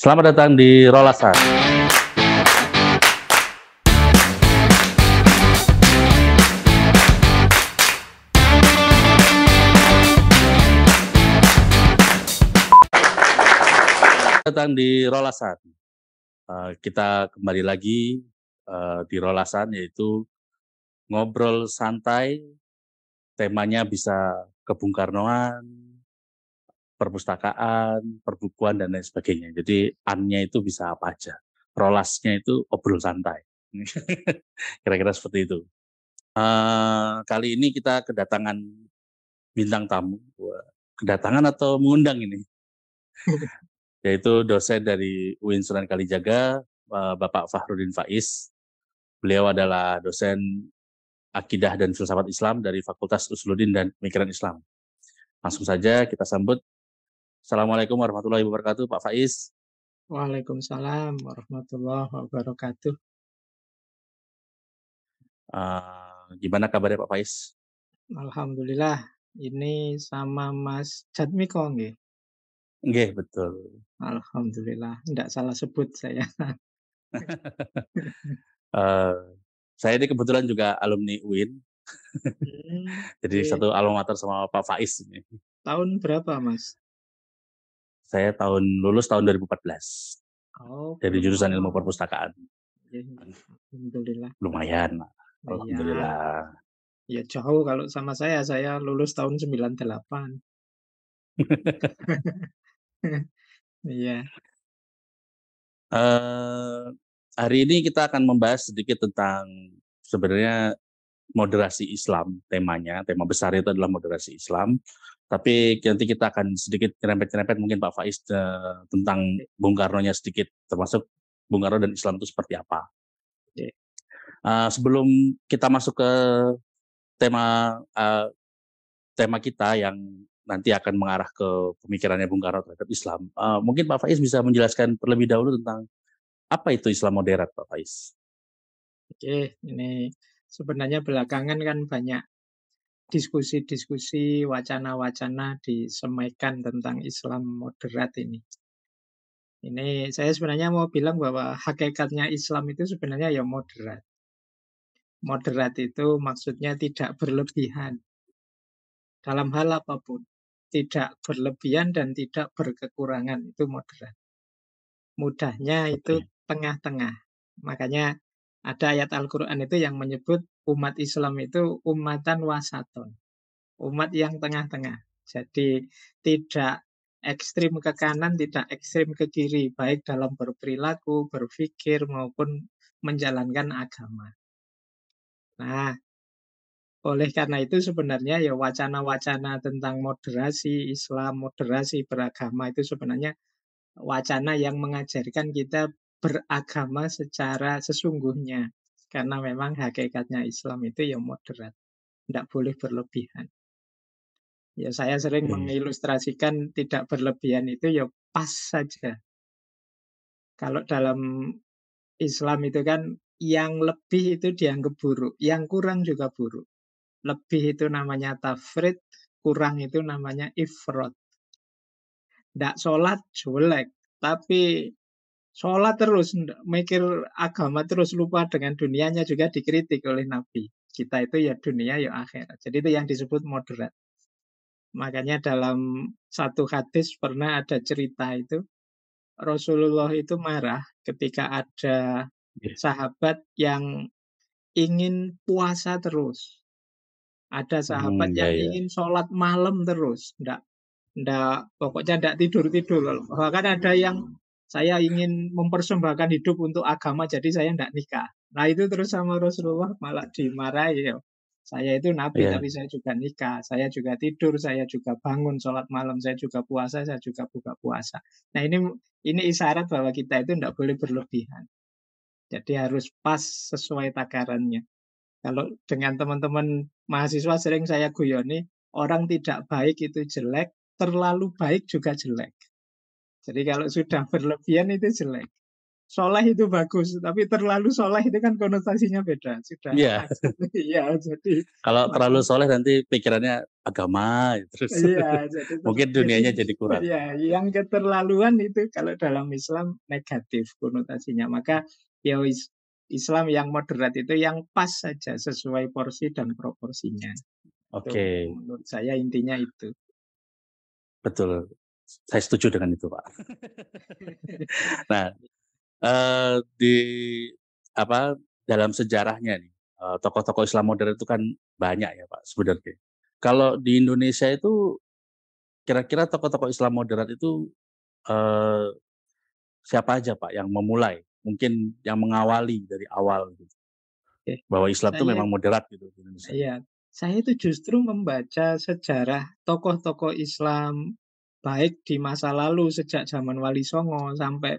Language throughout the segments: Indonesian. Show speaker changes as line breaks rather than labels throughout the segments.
Selamat datang di Rolasan. Datang di Rolasan. Kita kembali lagi di Rolasan, yaitu ngobrol santai. Temanya bisa ke Bung Karnoan, perpustakaan, perbukuan, dan lain sebagainya. Jadi an-nya itu bisa apa aja. Rolasnya itu obrol santai. Kira-kira seperti itu. Kali ini kita kedatangan bintang tamu. Kedatangan atau mengundang ini? Yaitu dosen dari UIN Sunan Kalijaga, Bapak Fahrudin Faiz. Beliau adalah dosen Akidah dan Filsafat Islam dari Fakultas Usuluddin dan Pemikiran Islam. Langsung saja kita sambut. Assalamualaikum warahmatullahi wabarakatuh, Pak Faiz.
Waalaikumsalam warahmatullahi wabarakatuh.
Gimana kabarnya Pak Faiz?
Alhamdulillah, ini sama Mas Jatmiko nggih?
Nggih, betul.
Alhamdulillah, tidak salah sebut saya.
Saya ini kebetulan juga alumni UIN, jadi
Oke.
satu alma mater sama Pak Faiz ini.
Tahun berapa, Mas?
Saya lulus tahun 2014
Oh,
dari
belum
jurusan Ilmu
lama.
Perpustakaan.
Alhamdulillah.
Lumayan,
Iya,
alhamdulillah.
ya jauh kalau sama saya lulus tahun 98. Iya.
Hari ini kita akan membahas sedikit tentang sebenarnya moderasi Islam, temanya. Tema besar itu adalah moderasi Islam. Tapi nanti kita akan sedikit nyerempet-nyerempet mungkin Pak Faiz tentang Bung Karno-nya sedikit, termasuk Bung Karno dan Islam itu seperti apa.
Oke.
Sebelum kita masuk ke tema kita yang nanti akan mengarah ke pemikirannya Bung Karno terhadap Islam, mungkin Pak Faiz bisa menjelaskan terlebih dahulu tentang apa itu Islam moderat, Pak Faiz?
Oke, ini sebenarnya belakangan kan banyak diskusi-diskusi, wacana-wacana disemaikan tentang Islam moderat ini. Ini saya sebenarnya mau bilang bahwa hakikatnya Islam itu sebenarnya ya moderat. Moderat itu maksudnya tidak berlebihan dalam hal apapun. Tidak berlebihan dan tidak berkekurangan, itu moderat. Mudahnya itu
Oke.
tengah-tengah. Makanya ada ayat Al-Quran itu yang menyebut umat Islam itu umatan wasaton. Umat yang tengah-tengah. Jadi tidak ekstrim ke kanan, tidak ekstrim ke kiri, baik dalam berperilaku, berpikir, maupun menjalankan agama. Nah, oleh karena itu sebenarnya ya wacana-wacana tentang moderasi Islam, moderasi beragama itu sebenarnya wacana yang mengajarkan kita beragama secara sesungguhnya. Karena memang hakikatnya Islam itu ya moderat, tidak boleh berlebihan. Ya saya sering mengilustrasikan tidak berlebihan itu ya pas saja. Kalau dalam Islam itu kan yang lebih itu dianggap buruk, yang kurang juga buruk. Lebih itu namanya tafrid, kurang itu namanya ifrod. Ndak sholat jelek, tapi sholat terus, mikir agama terus, lupa dengan dunianya juga dikritik oleh Nabi. Kita itu ya dunia ya akhirat. Jadi itu yang disebut moderat. Makanya dalam satu hadis pernah ada cerita itu, Rasulullah itu marah ketika ada sahabat yang ingin puasa terus. Ada sahabat yang ingin sholat malam terus. Pokoknya ndak tidur-tidur. Bahkan ada yang saya ingin mempersembahkan hidup untuk agama, jadi saya ndak nikah. Nah itu terus sama Rasulullah malah dimarahi. Ya. Saya itu nabi, tapi saya juga nikah. Saya juga tidur, saya juga bangun sholat malam, saya juga puasa, saya juga buka puasa. Nah ini isyarat bahwa kita itu ndak boleh berlebihan. Jadi harus pas sesuai takarannya. Kalau dengan teman-teman mahasiswa sering saya guyoni, orang tidak baik itu jelek, terlalu baik juga jelek. Jadi kalau sudah berlebihan itu jelek. soleh itu bagus, tapi terlalu soleh itu kan konotasinya beda, sudah
Iya,
agak iya, jadi
kalau
maka
terlalu soleh nanti pikirannya agama, terus
iya,
mungkin
jadi
dunianya jadi kurang.
ya yang keterlaluan itu kalau dalam Islam negatif konotasinya. Maka ya Islam yang moderat itu yang pas saja sesuai porsi dan proporsinya. Itu
Oke,
menurut saya intinya itu.
betul. Saya setuju dengan itu, Pak. Nah, di apa, dalam sejarahnya nih, tokoh-tokoh Islam modern itu kan banyak ya, Pak, sebenarnya. Kalau di Indonesia itu kira-kira tokoh-tokoh Islam moderat itu, eee, siapa aja, Pak, yang memulai? Mungkin yang mengawali dari awal gitu,
Oke,
bahwa Islam itu
saya
memang moderat gitu di Indonesia.
ya saya itu justru membaca sejarah tokoh-tokoh Islam baik di masa lalu sejak zaman Wali Songo sampai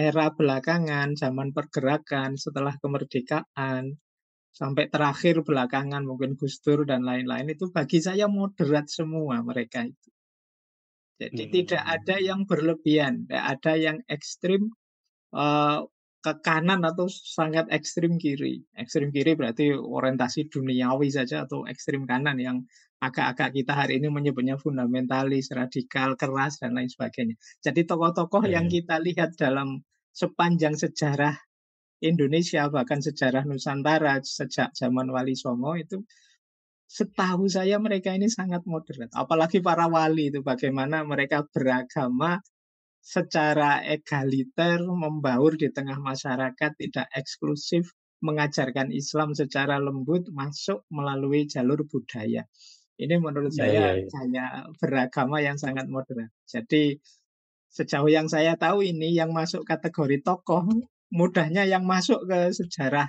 era belakangan, zaman pergerakan setelah kemerdekaan, sampai terakhir belakangan mungkin Gus Dur dan lain-lain itu bagi saya moderat semua mereka itu. Jadi tidak ada
Mmm.
yang berlebihan, tidak ada yang ekstrim Eee, ke kanan atau sangat ekstrim kiri. Ekstrim kiri berarti orientasi duniawi saja atau ekstrim kanan yang agak-agak kita hari ini menyebutnya fundamentalis, radikal, keras, dan lain sebagainya. Jadi tokoh-tokoh
Ya
yang
ya.
kita lihat dalam sepanjang sejarah Indonesia, bahkan sejarah Nusantara sejak zaman Wali Songo itu setahu saya mereka ini sangat moderat. Apalagi para wali itu bagaimana mereka beragama secara egaliter, membaur di tengah masyarakat, tidak eksklusif, mengajarkan Islam secara lembut, masuk melalui jalur budaya. Ini menurut
Ya ya
saya
ya.
gaya beragama yang sangat modern. Jadi sejauh yang saya tahu ini yang masuk kategori tokoh, mudahnya yang masuk ke sejarah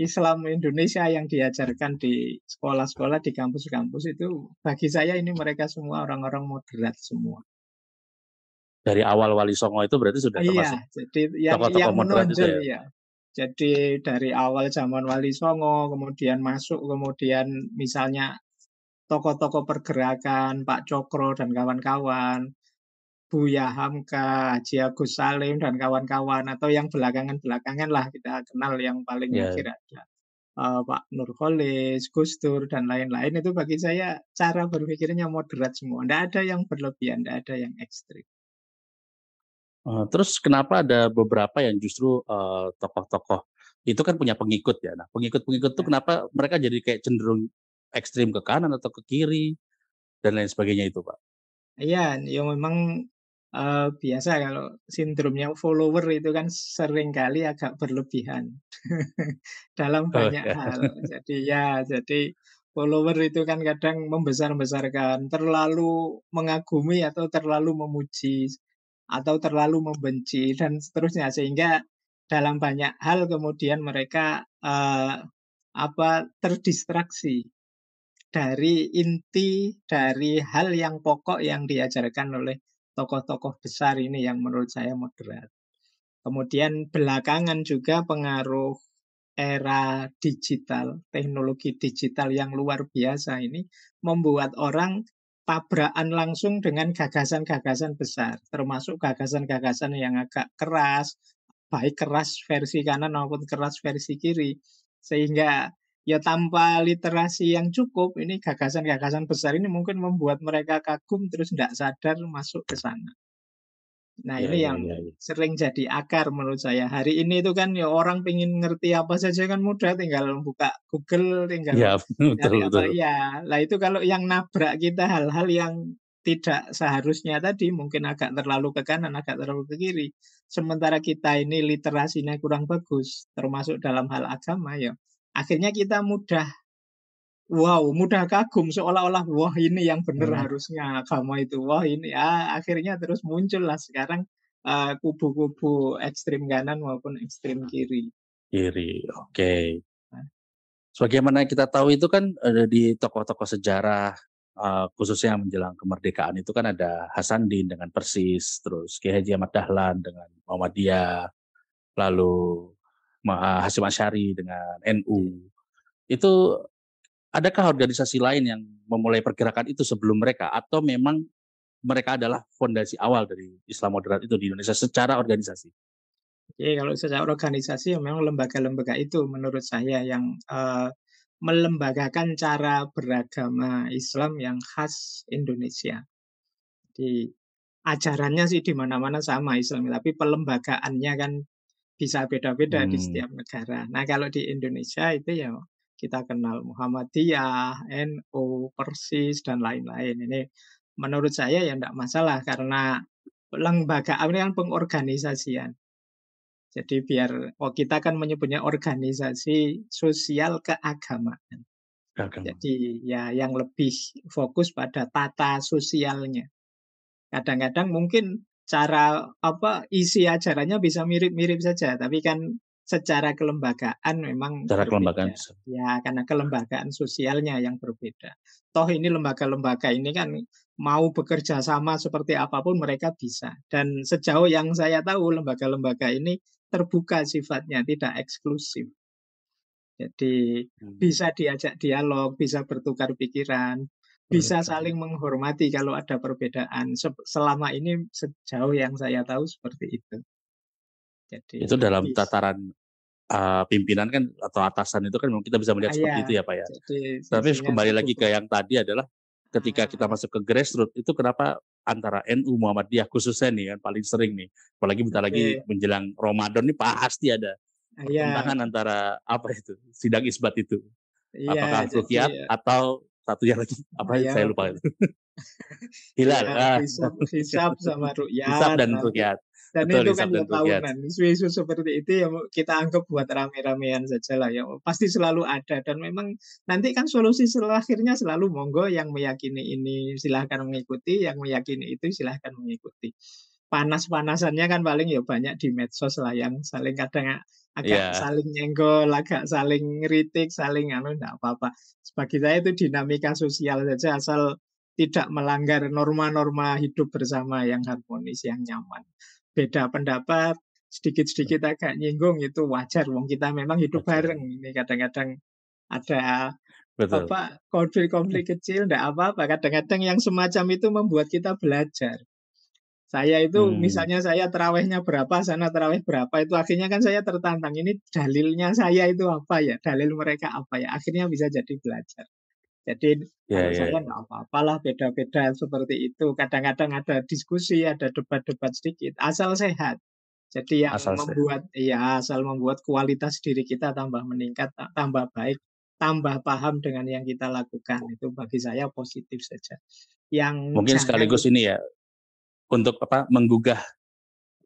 Islam Indonesia yang diajarkan di sekolah-sekolah, di kampus-kampus itu bagi saya ini mereka semua orang-orang moderat semua.
Dari awal Wali Songo itu berarti sudah
Iya,
termasuk
jadi yang
tokoh-tokoh moderat itu
menonjol
ya?
ya. Jadi dari awal zaman Wali Songo, kemudian masuk, kemudian misalnya tokoh-tokoh pergerakan, Pak Cokro dan kawan-kawan, Buya Hamka, Haji Agus Salim dan kawan-kawan, atau yang belakangan-belakangan lah kita kenal yang paling
Ya.
akhir ada Pak Nurholis, Gus Dur dan lain-lain itu bagi saya cara berpikirnya moderat semua. Tidak ada yang berlebihan, tidak ada yang ekstrim.
Terus kenapa ada beberapa yang justru, tokoh-tokoh itu kan punya pengikut ya. Nah, pengikut-pengikut itu
Ya.
kenapa mereka jadi kayak cenderung ekstrim ke kanan atau ke kiri dan lain sebagainya itu, Pak?
Iya, ya memang, biasa kalau sindromnya follower itu kan seringkali agak berlebihan dalam
Oh
banyak
ya,
hal. Jadi follower itu kan kadang membesar-besarkan, terlalu mengagumi atau terlalu memuji, atau terlalu membenci dan seterusnya. Sehingga dalam banyak hal kemudian mereka, terdistraksi dari inti, dari hal yang pokok yang diajarkan oleh tokoh-tokoh besar ini yang menurut saya moderat. Kemudian belakangan juga pengaruh era digital, teknologi digital yang luar biasa ini membuat orang tabrakan langsung dengan gagasan-gagasan besar, termasuk gagasan-gagasan yang agak keras, baik keras versi kanan maupun keras versi kiri. Sehingga ya tanpa literasi yang cukup, ini gagasan-gagasan besar ini mungkin membuat mereka kagum terus tidak sadar masuk ke sana. Nah,
ya
ini
ya
yang
ya ya.
sering jadi akar menurut saya. Hari ini itu kan ya orang pengen ngerti apa saja kan mudah, tinggal buka Google, tinggal
Iya, betul
cari apa
betul.
iya. Lah itu kalau yang nabrak kita hal-hal yang tidak seharusnya tadi, mungkin agak terlalu ke kanan, agak terlalu ke kiri. Sementara kita ini literasinya kurang bagus, termasuk dalam hal agama ya. Akhirnya kita mudah mudah kagum seolah-olah, wah ini yang benar
Eee,
harusnya agama itu. Wah ini akhirnya terus muncullah sekarang, kubu-kubu ekstrem kanan maupun ekstrem kiri.
kiri, oke.
Nah,
Sebagaimana kita tahu itu kan, di tokoh-tokoh sejarah, khususnya menjelang kemerdekaan itu kan ada Hasanuddin dengan Persis, terus Ki Haji Ahmad Dahlan dengan Muhammadiyah, lalu Hasyim Asy'ari dengan
iya.
NU. Itu adakah organisasi lain yang memulai pergerakan itu sebelum mereka atau memang mereka adalah fondasi awal dari Islam moderat itu di Indonesia secara organisasi?
Kalau secara organisasi ya memang lembaga-lembaga itu menurut saya yang, melembagakan cara beragama Islam yang khas Indonesia. Di ajarannya sih di mana-mana sama Islam, tapi pelembagaannya kan bisa beda-beda di
Hmm,
setiap negara. Nah, kalau di Indonesia itu ya kita kenal Muhammadiyah, NU, Persis, dan lain-lain. Ini menurut saya ya enggak masalah karena pelembagaan ini kan pengorganisasian. Jadi biar kita kan menyebutnya organisasi sosial keagamaan.
agama.
Jadi ya yang lebih fokus pada tata sosialnya. Kadang-kadang mungkin cara isi ajarannya bisa mirip-mirip saja, tapi kan secara kelembagaan memang
Cara kelembagaan
berbeda.
bisa.
Ya, karena kelembagaan sosialnya yang berbeda. Toh ini lembaga-lembaga ini kan mau bekerja sama seperti apapun mereka bisa. Dan sejauh yang saya tahu lembaga-lembaga ini terbuka sifatnya, tidak eksklusif. Jadi
Hmm,
bisa diajak dialog, bisa bertukar pikiran, bisa saling menghormati kalau ada perbedaan. Selama ini sejauh yang saya tahu seperti itu.
itu
Jadi
dalam tataran pimpinan kan atau atasan itu kan memang kita bisa melihat
iya,
seperti itu ya Pak ya.
jadi
Tapi
sisinya
kembali lagi
terbuka.
ke yang tadi adalah ketika kita
Ah,
masuk ke grassroots itu kenapa antara NU Muhammadiyah khususnya nih kan paling sering nih, apalagi bentar lagi
oke.
menjelang Ramadan nih pasti ada
Iya,
pertentangan antara apa itu, sidang isbat itu.
iya,
Apakah
jadi
ruqyah atau satunya lagi apa
ya
saya lupa
apa?
itu. Hilal,
Iya, hisab sama
hisab
ruqyat
dan
nanti.
ruqyah.
Dan
Betul,
itu kan
hisab
ya
dan ruqyah.
tahunan. Isu-isu seperti itu ya kita anggap buat rame-ramean saja lah ya. Pasti selalu ada dan memang nanti kan solusi akhirnya selalu monggo yang meyakini ini silahkan mengikuti, yang meyakini itu silahkan mengikuti. Panas-panasannya kan paling ya banyak di medsos lah yang saling kadang agak
Iya,
saling nyenggol, agak saling ngeritik, saling enggak apa-apa. Bagi saya itu dinamika sosial saja asal tidak melanggar norma-norma hidup bersama yang harmonis, yang nyaman. Beda pendapat, sedikit-sedikit agak nyinggung itu wajar. Wong kita memang hidup
wajar.
bareng. Ini kadang-kadang ada
Betul.
konflik-konflik kecil, enggak apa-apa. Kadang-kadang yang semacam itu membuat kita belajar. Saya itu
Hmm,
misalnya saya terawihnya berapa, sana terawih berapa, itu akhirnya kan saya tertantang. Ini dalilnya saya itu apa ya, dalil mereka apa ya. Akhirnya bisa jadi belajar. Jadi
ya
kalau
ya
saya
ya.
nggak apa-apalah beda-beda seperti itu. Kadang-kadang ada diskusi, ada debat-debat sedikit, asal sehat. Jadi yang
Asal sehat.
membuat ya asal membuat kualitas diri kita tambah meningkat, tambah baik, tambah paham dengan yang kita lakukan. Itu bagi saya positif saja. Yang
Mungkin
jangan
sekaligus ini ya untuk apa menggugah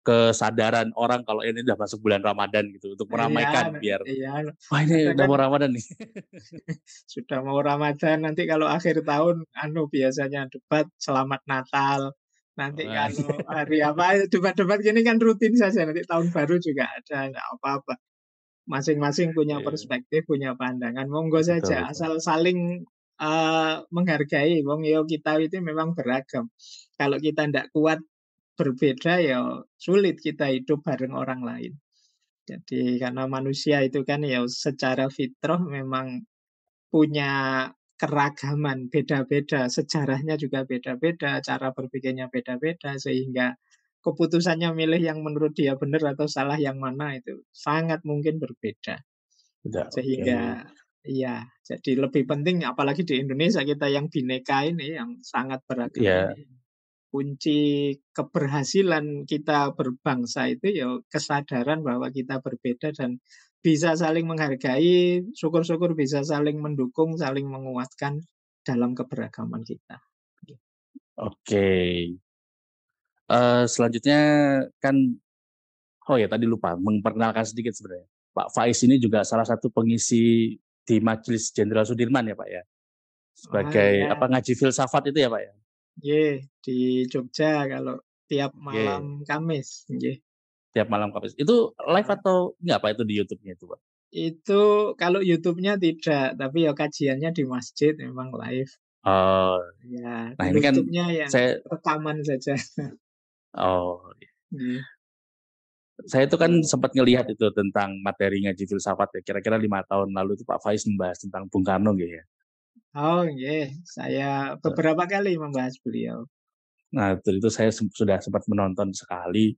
kesadaran orang kalau ini udah masuk bulan Ramadan gitu untuk
iya
meramaikan biar
iya
wah ini
kadang
udah
kan
mau Ramadan nih.
sudah mau Ramadan, nanti kalau akhir tahun, biasanya debat selamat Natal. Nanti
Wah,
kalau hari apa, debat-debat gini kan rutin saja. Nanti tahun baru juga ada, nggak apa-apa. Masing-masing punya
iya,
perspektif, punya pandangan. Monggo
betul
saja,
betul.
asal saling menghargai. Wong yo kita itu memang beragam. Kalau kita tidak kuat berbeda, ya sulit kita hidup bareng orang lain. Jadi karena manusia itu kan ya secara fitrah memang punya keragaman, beda-beda, sejarahnya juga beda-beda, cara berpikirnya beda-beda, sehingga keputusannya milih yang menurut dia benar atau salah yang mana itu sangat mungkin berbeda.
Udah oke.
Sehingga iya, jadi lebih penting apalagi di Indonesia kita yang bineka ini, yang sangat beragam
Ya,
ini. Kunci keberhasilan kita berbangsa itu ya kesadaran bahwa kita berbeda dan bisa saling menghargai, syukur-syukur bisa saling mendukung, saling menguatkan dalam keberagaman kita.
oke. Selanjutnya kan oh ya tadi lupa memperkenalkan sedikit sebenarnya. Pak Faiz ini juga salah satu pengisi di Majelis Jenderal Sudirman ya Pak ya.
Ah
Sebagai apa
ya,
ngaji filsafat itu ya Pak ya.
nggih, di Jogja kalau tiap malam
Oke.
Kamis, nggih.
Tiap malam Kamis. Itu live
Ah,
atau enggak Pak itu di YouTube-nya itu Pak?
itu kalau YouTube-nya tidak, tapi ya kajiannya di masjid memang live.
Oh,
Ya,
nah ini kan
nutupnya yang
saya
rekaman saja.
oh
Nggih.
saya itu kan sempat ngelihat itu tentang materi ngaji filsafat ya. Kira-kira 5 tahun lalu itu Pak Faiz membahas tentang Bung Karno gitu ya.
Oh, nggih, saya beberapa kali membahas beliau.
Nah, itu saya sudah sempat menonton sekali.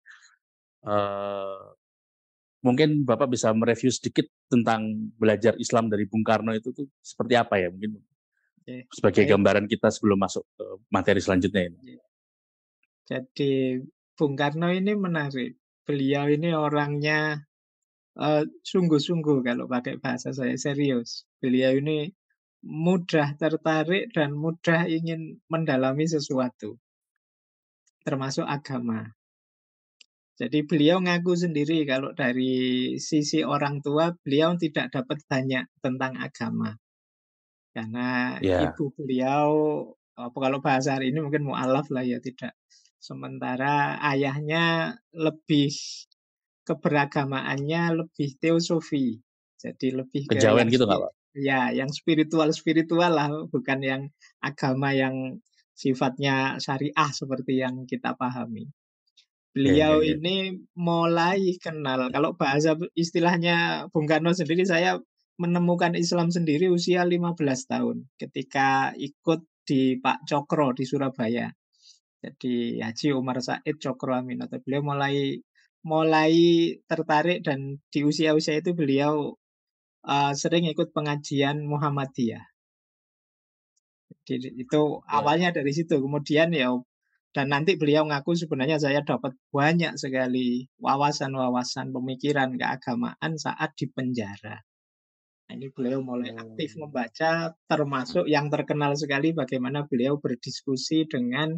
Eh, Mungkin Bapak bisa mereview sedikit tentang belajar Islam dari Bung Karno itu tuh seperti apa ya? Mungkin
Oke,
sebagai
baik.
gambaran kita sebelum masuk ke materi selanjutnya ini.
Ya. Jadi Bung Karno ini menarik. Beliau ini orangnya sungguh-sungguh kalau pakai bahasa saya, serius. Beliau ini mudah tertarik dan mudah ingin mendalami sesuatu, termasuk agama. Jadi beliau ngaku sendiri kalau dari sisi orang tua beliau tidak dapat banyak tentang agama. Karena
Ya,
ibu beliau, apa kalau bahasa hari ini mungkin mualaf lah ya, tidak. Sementara ayahnya lebih keberagamaannya lebih teosofi. Jadi lebih ke
kejawen
yang
gitu nggak Pak?
ya yang spiritual-spiritual lah, bukan yang agama yang sifatnya syariah seperti yang kita pahami.
Iya, iya,
Beliau
iya.
ini mulai kenal, kalau bahasa istilahnya Bung Karno sendiri, saya menemukan Islam sendiri usia 15 tahun ketika ikut di Pak Cokro di Surabaya. Jadi Haji Umar Said Cokro Aminoto. Beliau mulai mulai tertarik dan di usia-usia itu beliau sering ikut pengajian Muhammadiyah. Jadi itu
Ya.
awalnya dari situ. Kemudian ya dan nanti beliau ngaku sebenarnya saya dapat banyak sekali wawasan-wawasan pemikiran keagamaan saat di penjara. Nah, ini beliau mulai
Oh.
aktif membaca, termasuk yang terkenal sekali bagaimana beliau berdiskusi dengan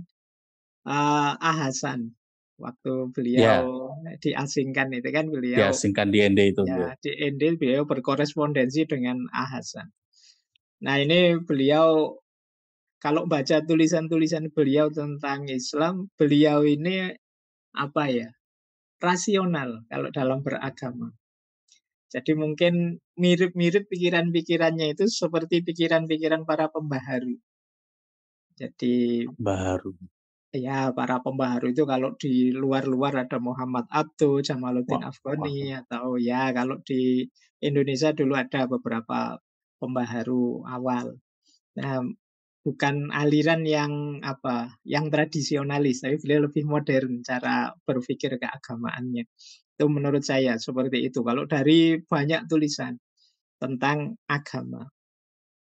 Hasan. Waktu beliau
Ya,
diasingkan itu kan beliau
diasingkan di ND itu. Ya.
ya di Endil beliau berkorespondensi dengan Hasan. Nah ini beliau kalau baca tulisan-tulisan beliau tentang Islam, beliau ini apa ya, rasional kalau dalam beragama. Jadi mungkin mirip-mirip pikiran-pikirannya itu seperti pikiran-pikiran para pembaharu. Jadi
Baru.
ya para pembaharu itu kalau di luar-luar ada Muhammad Abduh, Jamaluddin
Wah, wah.
Afghani, atau ya kalau di Indonesia dulu ada beberapa pembaharu awal. Nah, bukan aliran yang apa, yang tradisionalis, tapi beliau lebih modern cara berpikir keagamaannya. Itu menurut saya seperti itu. Kalau dari banyak tulisan tentang agama.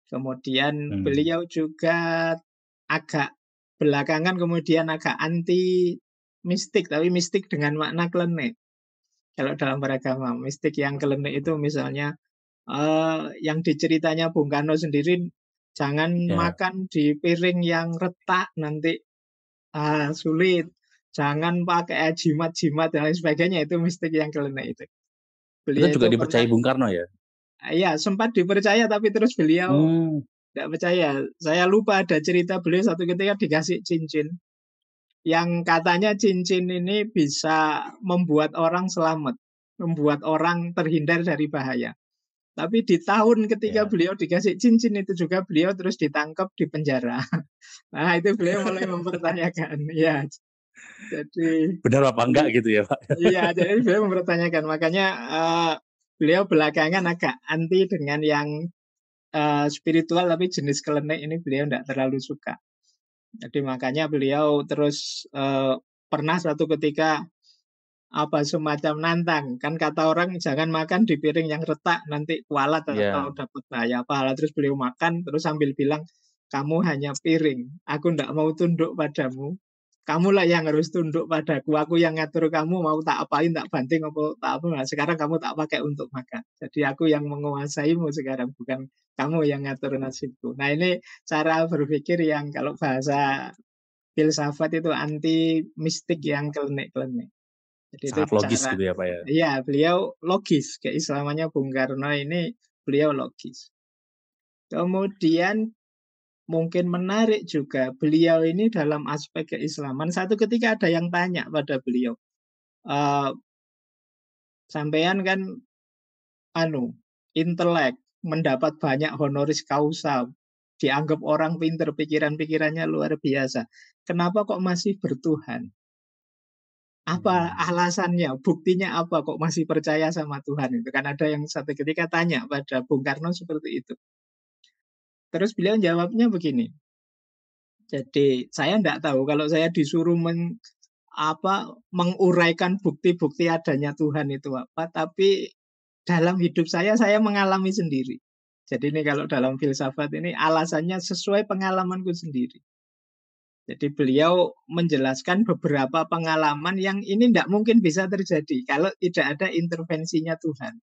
Kemudian
Hmm.
beliau juga agak belakangan kemudian agak anti mistik, tapi mistik dengan makna klenik. Kalau dalam beragama, mistik yang klenik itu misalnya yang diceritanya Bung Karno sendiri, jangan
Ya.
makan di piring yang retak nanti sulit. Jangan pakai jimat-jimat dan lain sebagainya, itu mistik yang klenik itu.
Itu
Beliau
juga
itu pernah,
dipercayai Bung Karno ya?
ya sempat dipercaya tapi terus beliau
Hmm.
nggak percaya. Saya lupa ada cerita beliau satu ketika dikasih cincin yang katanya cincin ini bisa membuat orang selamat, membuat orang terhindar dari bahaya. Tapi di tahun ketika
Ya.
beliau dikasih cincin itu juga beliau terus ditangkap di penjara. Nah itu beliau mulai mempertanyakan. Ya, jadi
Benar apa enggak gitu ya Pak?
iya, jadi beliau mempertanyakan. Makanya beliau belakangan agak anti dengan yang spiritual tapi jenis klenik ini beliau tidak terlalu suka. Jadi makanya beliau terus pernah suatu ketika apa semacam nantang. Kan kata orang jangan makan di piring yang retak nanti kualat
Ya.
atau dapat bahaya apa. Terus beliau makan terus sambil bilang kamu hanya piring. Aku tidak mau tunduk padamu. Kamulah yang harus tunduk padaku. Aku yang ngatur kamu mau tak apain, tak banting apa tak apa. Nah, sekarang kamu tak pakai untuk makan. Jadi aku yang menguasaimu sekarang, bukan kamu yang ngatur nasibku. Nah ini cara berpikir yang kalau bahasa filsafat itu anti mistik yang klenik-klenik. Jadi itu
Sangat logis
cara,
gitu ya Pak ya?
iya beliau logis. Keislamannya Bung Karno ini beliau logis. Kemudian mungkin menarik juga beliau ini dalam aspek keislaman. Satu ketika ada yang tanya pada beliau, "Eh, sampean kan anu intelek, mendapat banyak honoris causa, dianggap orang pinter, pikiran-pikirannya luar biasa. Kenapa kok masih bertuhan? Apa
Hmm.
alasannya? Buktinya apa kok masih percaya sama Tuhan?" Itu kan ada yang satu ketika tanya pada Bung Karno seperti itu. Terus beliau jawabnya begini. Jadi saya tidak tahu kalau saya disuruh menguraikan bukti-bukti adanya Tuhan itu apa, tapi dalam hidup saya mengalami sendiri. Jadi ini kalau dalam filsafat ini alasannya sesuai pengalamanku sendiri. Jadi beliau menjelaskan beberapa pengalaman yang ini tidak mungkin bisa terjadi kalau tidak ada intervensinya Tuhan.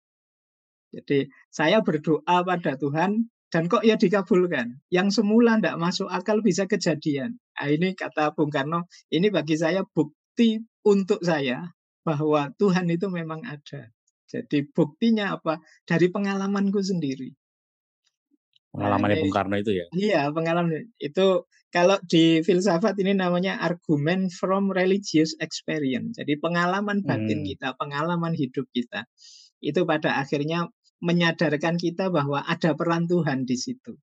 Jadi saya berdoa pada Tuhan dan kok ya dikabulkan. Yang semula tidak masuk akal bisa kejadian. Nah, ini kata Bung Karno, ini bagi saya bukti untuk saya bahwa Tuhan itu memang ada. Jadi buktinya apa? Dari pengalamanku sendiri. Nah,
Pengalamannya Bung
ini
Karno itu ya.
iya pengalaman itu kalau di filsafat ini namanya argumen from religious experience. Jadi pengalaman batin kita, pengalaman hidup kita itu pada akhirnya menyadarkan kita bahwa ada peran Tuhan di situ.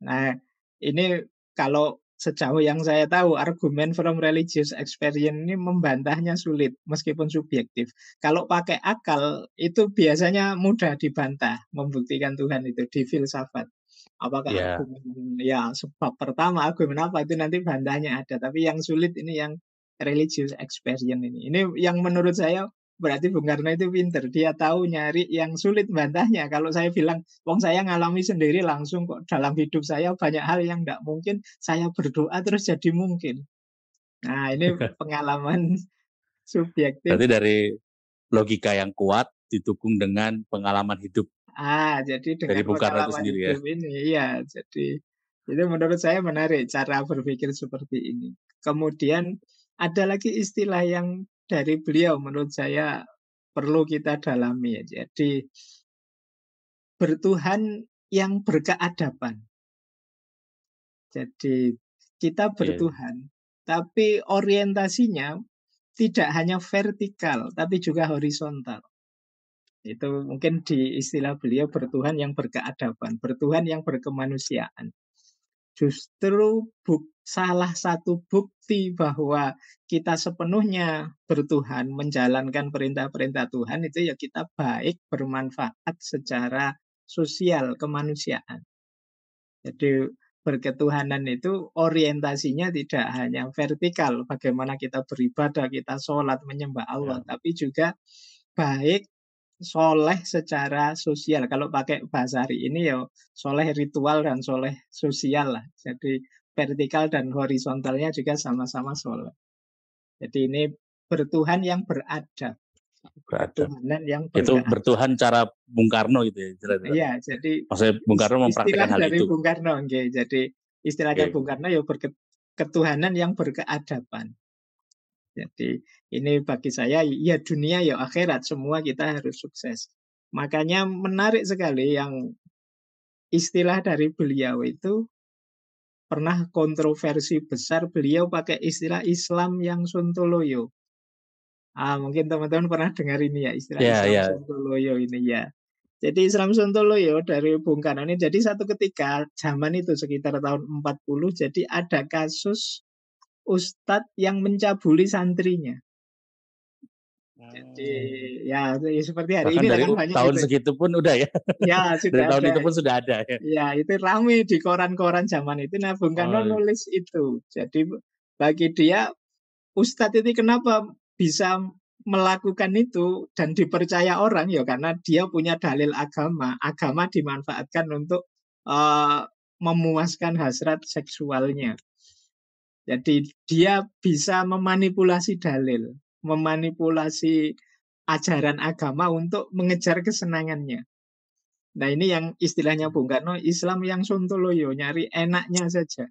Nah, ini kalau sejauh yang saya tahu argumen from religious experience ini membantahnya sulit meskipun subjektif. Kalau pakai akal itu biasanya mudah dibantah membuktikan Tuhan itu di filsafat. Apakah
Ya,
argumen ya sebab pertama argumen apa itu nanti bantahnya ada, tapi yang sulit ini yang religious experience ini. Ini yang menurut saya berarti Bung Karno itu pinter. Dia tahu nyari yang sulit bantahnya. Kalau saya bilang, wong saya ngalami sendiri langsung kok dalam hidup saya banyak hal yang tidak mungkin, saya berdoa terus jadi mungkin. Nah, ini pengalaman subjektif.
berarti dari logika yang kuat didukung dengan pengalaman hidup
Jadi
dari
dengan
Bung Karno itu
pengalaman
sendiri ya.
hidup ini, iya. Jadi itu menurut saya menarik cara berpikir seperti ini. Kemudian ada lagi istilah yang dari beliau menurut saya perlu kita dalami ya. Jadi bertuhan yang berkeadaban. Jadi kita
Iya.
bertuhan, tapi orientasinya tidak hanya vertikal, tapi juga horizontal. Itu mungkin di istilah beliau bertuhan yang berkeadaban, bertuhan yang berkemanusiaan. Justru salah satu bukti bahwa kita sepenuhnya bertuhan, menjalankan perintah-perintah Tuhan itu ya kita baik, bermanfaat secara sosial, kemanusiaan. Jadi berketuhanan itu orientasinya tidak hanya vertikal, bagaimana kita beribadah, kita sholat, menyembah Allah,
Ya.
tapi juga baik, soleh secara sosial. Kalau pakai bahasa hari ini ya soleh ritual dan soleh sosial lah. Jadi vertikal dan horizontalnya juga sama-sama soleh. Jadi ini bertuhan yang beradab,
Beradab.
ketuhanan yang
Itu
berkeadilan.
bertuhan cara Bung Karno gitu ya.
Iya, jadi
Maksudnya Bung Karno
istilah
mempraktekkan hal
dari
itu.
Bung Karno, nggih. Jadi istilahnya
Oke.
Bung Karno ya ketuhanan yang berkeadaban. Jadi ini bagi saya ya dunia ya akhirat semua kita harus sukses. Makanya menarik sekali yang istilah dari beliau itu pernah kontroversi besar beliau pakai istilah Islam yang sontoloyo. Mungkin teman-teman pernah dengar ini ya istilah
Ya,
Islam
ya.
sontoloyo ini ya. Jadi Islam Sontoloyo dari Bung Karno ini jadi satu ketika zaman itu sekitar tahun 40 jadi ada kasus ustadz yang mencabuli santrinya. Jadi ya seperti hari
Bahkan
ini
dari
kan banyak
tahun
itu.
segitu pun udah ya.
Ya
Dari
sudah
tahun
ada.
itu pun sudah ada ya.
Ya itu ramai di koran-koran zaman itu. Nah Bung Karno
Oh,
nulis itu. Jadi bagi dia ustadz itu kenapa bisa melakukan itu dan dipercaya orang ya karena dia punya dalil agama. Agama dimanfaatkan untuk eh, memuaskan hasrat seksualnya. Jadi dia bisa memanipulasi dalil, memanipulasi ajaran agama untuk mengejar kesenangannya. Nah ini yang istilahnya Bung Karno, Islam yang sontoloyo, nyari enaknya saja.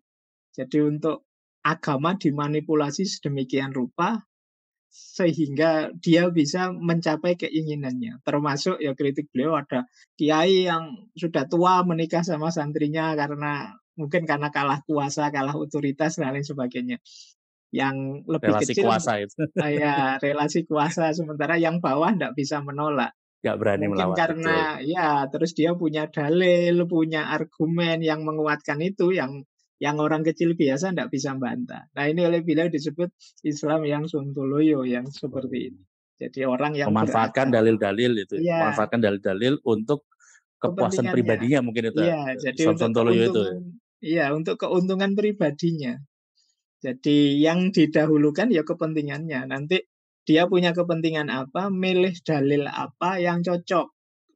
Jadi untuk agama dimanipulasi sedemikian rupa sehingga dia bisa mencapai keinginannya. Termasuk ya kritik beliau ada kiai yang sudah tua menikah sama santrinya karena mungkin karena kalah kuasa, kalah otoritas dan lain sebagainya. Yang lebih
relasi
kecil
kuasa itu.
ya relasi kuasa sementara yang bawah tidak bisa menolak.
Nggak berani
Mungkin
melawan, betul.
karena ya terus dia punya dalil, punya argumen yang menguatkan itu yang orang kecil biasa tidak bisa bantah. Nah ini oleh beliau disebut Islam yang sontoloyo yang seperti ini. Jadi orang yang
Memanfaatkan
beradab.
dalil-dalil itu.
Iya,
Memanfaatkan dalil-dalil untuk kepuasan
kepentingannya.
pribadinya mungkin itu.
Iya, jadi
Islam
untuk
Sontoloyo itu.
keuntungan, iya untuk keuntungan pribadinya. Jadi yang didahulukan ya kepentingannya. Nanti dia punya kepentingan apa, milih dalil apa yang cocok,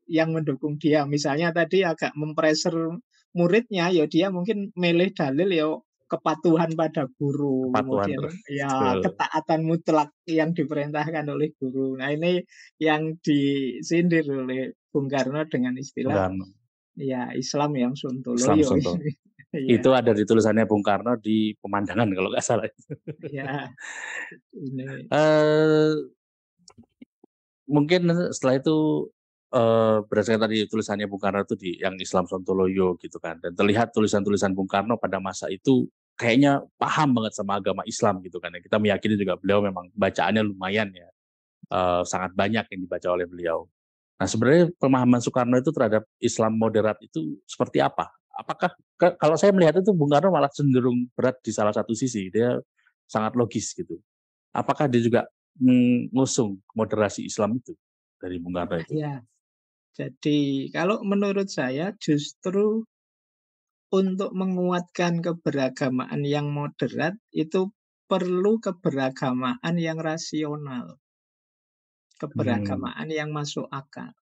yang mendukung dia. Misalnya tadi agak mempressure muridnya, ya dia mungkin milih dalil ya kepatuhan pada guru,
Kepatuhan
kemudian
tuh.
ya
Betul.
ketaatan mutlak yang diperintahkan oleh guru. Nah ini yang disindir oleh Bung Karno dengan
Bung
istilah
Karno.
ya Islam yang
Islam
sontoloyo
Sonto.
ini.
Itu
Iya,
ada di tulisannya Bung Karno di Pemandangan kalau nggak salah.
iya, ini
Eh, Mungkin setelah itu berdasarkan tadi tulisannya Bung Karno itu di yang Islam Sontoloyo gitu kan, dan terlihat tulisan-tulisan Bung Karno pada masa itu kayaknya paham banget sama agama Islam gitu kan. Ya. Kita meyakini juga beliau memang bacaannya lumayan ya, sangat banyak yang dibaca oleh beliau. Nah sebenarnya pemahaman Soekarno itu terhadap Islam moderat itu seperti apa? Apakah kalau saya melihat itu Bung Karno malah cenderung berat di salah satu sisi, dia sangat logis gitu. Apakah dia juga mengusung moderasi Islam itu dari Bung Karno itu?
ya. Jadi kalau menurut saya justru untuk menguatkan keberagamaan yang moderat itu perlu keberagamaan yang rasional,
Hmm,
keberagamaan yang masuk akal.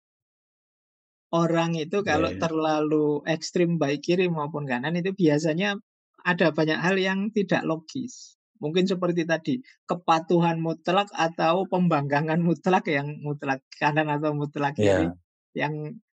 Orang itu
ya,
kalau
ya.
terlalu ekstrim baik kiri maupun kanan itu biasanya ada banyak hal yang tidak logis. Mungkin seperti tadi, kepatuhan mutlak atau pembangkangan mutlak, yang mutlak kanan atau mutlak kiri.
Ya,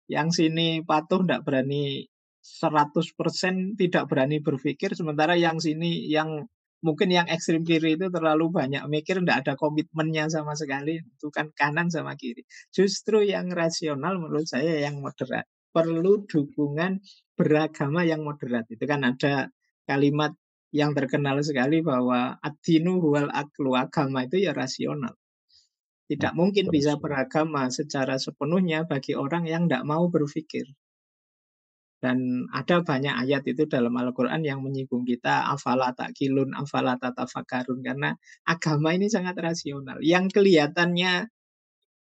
Yang sini patuh tidak berani 100% tidak berani berpikir, sementara yang sini yang mungkin yang ekstrim kiri itu terlalu banyak mikir, tidak ada komitmennya sama sekali. Itu kan kanan sama kiri. Justru yang rasional menurut saya yang moderat. Perlu dukungan beragama yang moderat. Itu kan ada kalimat yang terkenal sekali bahwa ad-dinu huwal aklu, agama itu ya rasional.
hmm,
Tidak mungkin bisa
terus.
beragama secara sepenuhnya bagi orang yang tidak mau berpikir. Dan ada banyak ayat itu dalam Al-Quran yang menyinggung kita, afala ta'kilun, afala tatafakarun. Karena agama ini sangat rasional. Yang kelihatannya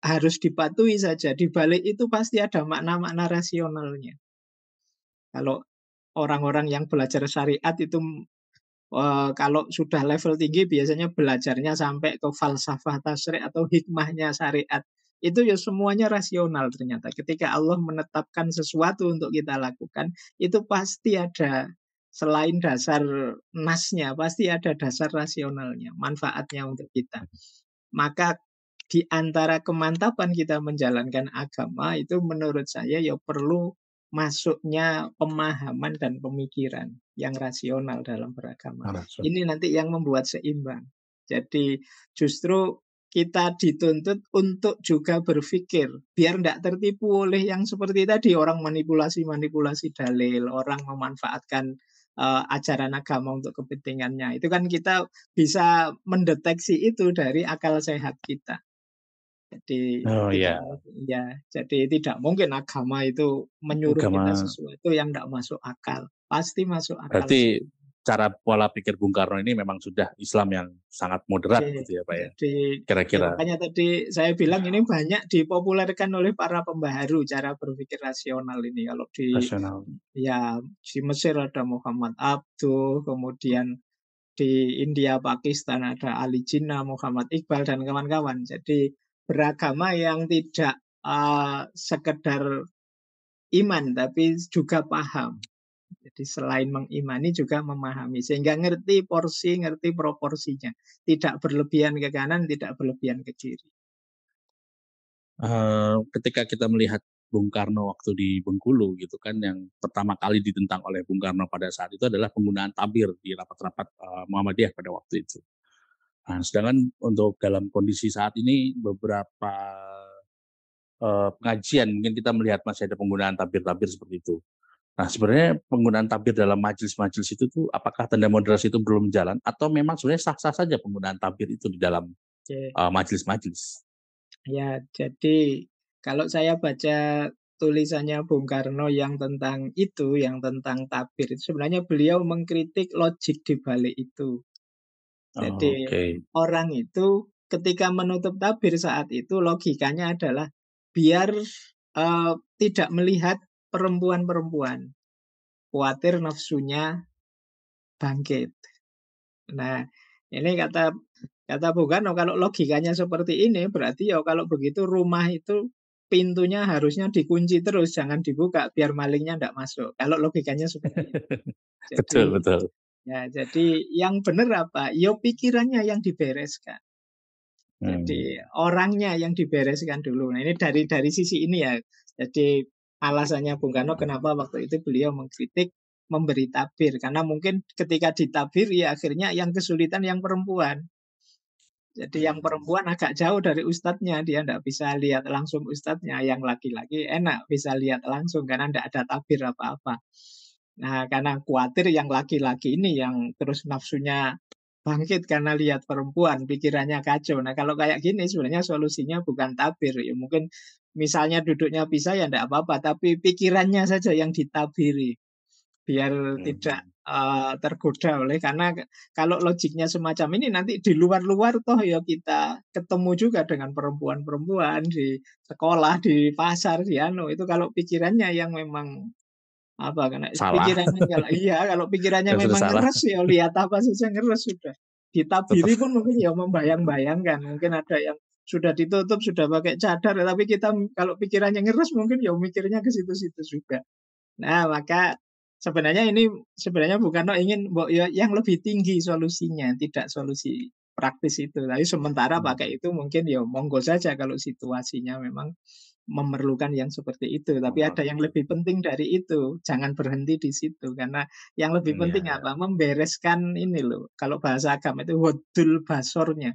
harus dipatuhi saja, di balik itu pasti ada makna-makna rasionalnya. Kalau orang-orang yang belajar syariat itu kalau sudah level tinggi biasanya belajarnya sampai ke falsafah tasyrik atau hikmahnya syariat. Itu ya semuanya rasional ternyata. Ketika Allah menetapkan sesuatu untuk kita lakukan, itu pasti ada selain dasar nasnya, pasti ada dasar rasionalnya, manfaatnya untuk kita. Maka di antara kemantapan kita menjalankan agama itu menurut saya ya perlu masuknya pemahaman dan pemikiran yang rasional dalam beragama.
Narasum.
Ini nanti yang membuat seimbang. Jadi justru kita dituntut untuk juga berpikir biar tidak tertipu oleh yang seperti tadi, orang manipulasi-manipulasi dalil, orang memanfaatkan ajaran agama untuk kepentingannya. Itu kan kita bisa mendeteksi itu dari akal sehat kita. Jadi
Oh
tidak
ya,
mungkin ya, jadi tidak mungkin agama itu menyuruh kita
agama.
sesuatu yang tidak masuk akal. Pasti masuk akal
Berarti
semua.
cara pola pikir Bung Karno ini memang sudah Islam yang sangat moderat
Oke,
gitu ya Pak ya,
jadi ya
kira-kira
makanya tadi saya bilang ini banyak dipopulerkan oleh para pembaharu cara berpikir rasional ini. Kalau di
rasional.
ya di Mesir ada Muhammad Abduh, kemudian di India, Pakistan ada Ali Jinnah, Muhammad Iqbal dan kawan-kawan. Jadi beragama yang tidak sekedar iman tapi juga paham. Jadi selain mengimani juga memahami sehingga ngerti porsi, ngerti proporsinya. Tidak berlebihan ke kanan, tidak berlebihan ke kiri.
Ketika kita melihat Bung Karno waktu di Bengkulu gitu kan, yang pertama kali ditentang oleh Bung Karno pada saat itu adalah penggunaan tabir di rapat-rapat Muhammadiyah pada waktu itu. Nah, sedangkan untuk dalam kondisi saat ini beberapa pengajian mungkin kita melihat masih ada penggunaan tabir-tabir seperti itu. Nah, sebenarnya penggunaan tabir dalam majelis-majelis itu tuh apakah tanda moderasi itu belum jalan atau memang sebenarnya sah-sah saja penggunaan tabir itu di dalam
Oke.
majelis-majelis?
Ya, jadi kalau saya baca tulisannya Bung Karno yang tentang itu, yang tentang tabir, itu sebenarnya beliau mengkritik logik di balik itu. Jadi
Oke.
orang itu ketika menutup tabir saat itu logikanya adalah biar tidak melihat perempuan-perempuan, khawatir nafsunya bangkit. Nah, ini kata kata Bung Karno, kalau logikanya seperti ini, berarti ya kalau begitu rumah itu pintunya harusnya dikunci terus, jangan dibuka biar malingnya ndak masuk. Kalau logikanya seperti itu. Jadi
Betul, betul.
ya, jadi yang benar apa? Yo pikirannya yang dibereskan. Jadi
Hmm.
orangnya yang dibereskan dulu. Nah, ini dari sisi ini ya. Jadi alasannya Bung Karno kenapa waktu itu beliau mengkritik memberi tabir, karena mungkin ketika ditabir ya akhirnya yang kesulitan yang perempuan. Jadi yang perempuan agak jauh dari ustadznya, dia tidak bisa lihat langsung ustadznya. Yang laki-laki enak bisa lihat langsung karena tidak ada tabir apa-apa. Nah, karena khawatir yang laki-laki ini yang terus nafsunya bangkit karena lihat perempuan, pikirannya kacau. Nah, kalau kayak gini sebenarnya solusinya bukan tabir. Ya mungkin misalnya duduknya pisah ya tidak apa-apa, tapi pikirannya saja yang ditabiri biar tidak
Hmm.
tergoda oleh, karena kalau logiknya semacam ini nanti di luar-luar toh ya kita ketemu juga dengan perempuan-perempuan di sekolah, di pasar, di anu itu kalau pikirannya yang memang apa, karena
Salah.
pikirannya kalau iya, kalau pikirannya
Yang sudah
memang
salah,
ngeres ya lihat apa saja ngeres sudah.
tetap
Ditabiri pun mungkin ya membayang-bayangkan, mungkin ada yang sudah ditutup, sudah pakai cadar, tapi kita kalau pikirannya ngeres mungkin ya mikirnya ke situ-situ juga. Nah, maka sebenarnya ini sebenarnya bukan ingin ya yang lebih tinggi solusinya, tidak solusi praktis itu. Tapi sementara pakai
hmm,
itu mungkin ya monggo saja kalau situasinya memang memerlukan yang seperti itu. Tapi ada yang
memerlukan.
lebih penting dari itu. Jangan berhenti di situ karena yang lebih
Iya,
penting
iya.
apa? Membereskan ini loh. Kalau bahasa agama itu wadul basornya.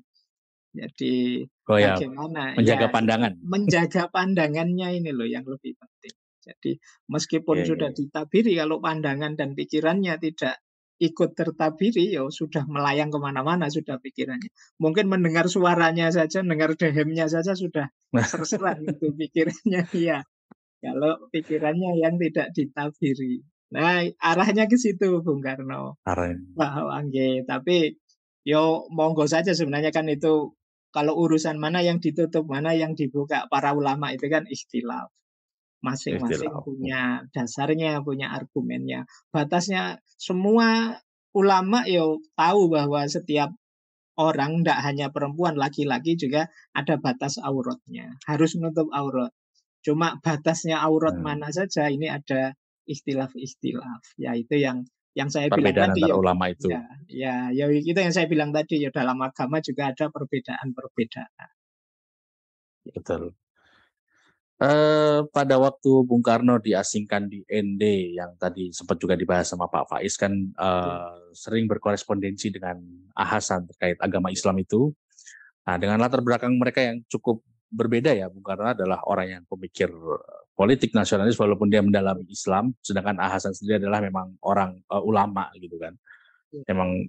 Jadi
Oh ya,
bagaimana
menjaga
ya
pandangan.
menjaga pandangannya ini loh yang lebih penting. Jadi meskipun
Iya, iya,
sudah
iya.
ditabiri, kalau pandangan dan pikirannya tidak ikut tertabiri, ya sudah melayang kemana-mana sudah pikirannya. Mungkin mendengar suaranya saja, dengar dehemnya saja sudah serseran itu pikirannya. Iya, kalau pikirannya yang tidak ditabiri. Nah, arahnya ke situ Bung Karno.
Arahnya.
Bahwa nggih, tapi yo monggo saja sebenarnya kan itu kalau urusan mana yang ditutup, mana yang dibuka, para ulama itu kan ikhtilaf. Masing-masing
Istilah.
punya dasarnya, punya argumennya. Batasnya semua ulama yo tahu bahwa setiap orang, ndak hanya perempuan, laki-laki juga ada batas auratnya, harus menutup aurat. Cuma batasnya aurat
Hmm.
mana saja ini ada ikhtilaf-ikhtilaf. Ya itu yang saya bilang
Perbedaan
tadi
antar
ya,
ulama itu.
ya itu yang saya bilang tadi ya dalam agama juga ada perbedaan-perbedaan.
Betul. Pada waktu Bung Karno diasingkan di ND yang tadi sempat juga dibahas sama Pak Faiz kan
Ya,
sering berkorespondensi dengan Ahasan terkait agama Islam itu. Nah, dengan latar belakang mereka yang cukup berbeda ya, Bung Karno adalah orang yang pemikir politik nasionalis walaupun dia mendalami Islam, sedangkan Ahasan sendiri adalah memang orang ulama gitu kan.
ya,
Memang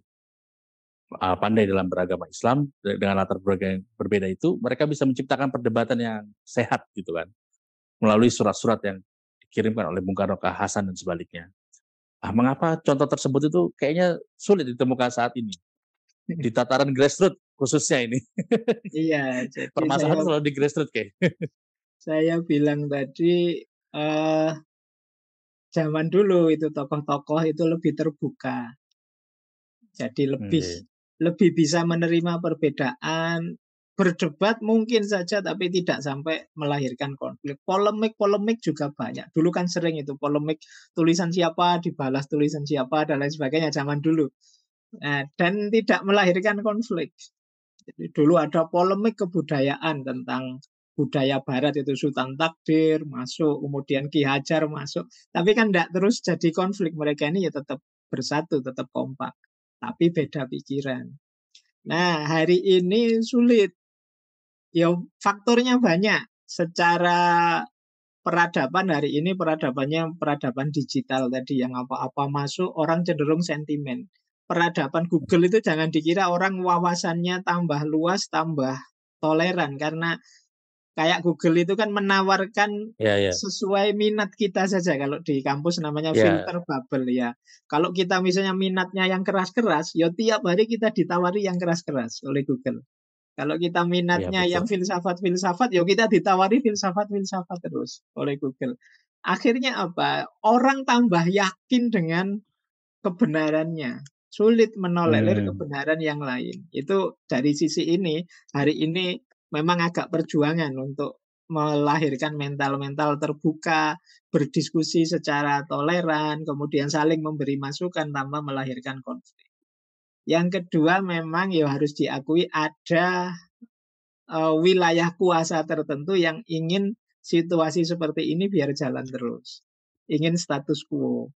pandai dalam beragama Islam dengan latar belakang yang berbeda itu, mereka bisa menciptakan perdebatan yang sehat gitu kan melalui surat-surat yang dikirimkan oleh Bung Karno ke Hasan dan sebaliknya. Mengapa contoh tersebut itu kayaknya sulit ditemukan saat ini di tataran grassroots khususnya ini.
iya, jadi saya
Permasalahan selalu di grassroots kayak.
saya bilang tadi zaman dulu itu tokoh-tokoh itu lebih terbuka. Jadi lebih
Oke.
lebih bisa menerima perbedaan, berdebat mungkin saja tapi tidak sampai melahirkan konflik. Polemik-polemik juga banyak. Dulu kan sering itu polemik tulisan siapa dibalas tulisan siapa dan lain sebagainya zaman dulu. Nah, dan tidak melahirkan konflik. Jadi dulu ada polemik kebudayaan tentang budaya barat itu Sultan Takdir masuk, kemudian Ki Hajar masuk. Tapi kan tidak terus jadi konflik. Mereka ini ya tetap bersatu, tetap kompak. Tapi beda pikiran. Nah, hari ini sulit. Ya, faktornya banyak. Secara peradaban hari ini peradabannya peradaban digital tadi yang apa-apa masuk orang cenderung sentimen. Peradaban Google itu jangan dikira orang wawasannya tambah luas, tambah toleran karena kayak Google itu kan menawarkan
Ya, ya,
sesuai minat kita saja. Kalau di kampus namanya
ya,
filter bubble ya. Kalau kita misalnya minatnya yang keras-keras, ya tiap hari kita ditawari yang keras-keras oleh Google. Kalau kita
ya
minatnya yang
betul.
filsafat-filsafat, ya kita ditawari filsafat-filsafat terus oleh Google. Akhirnya apa? Orang tambah yakin dengan kebenarannya. sulit menolerir
Hmm.
kebenaran yang lain. Itu dari sisi ini, hari ini memang agak perjuangan untuk melahirkan mental-mental terbuka, berdiskusi secara toleran, kemudian saling memberi masukan tanpa melahirkan konflik. Yang kedua memang ya harus diakui ada wilayah kuasa tertentu yang ingin situasi seperti ini biar jalan terus. Ingin status quo.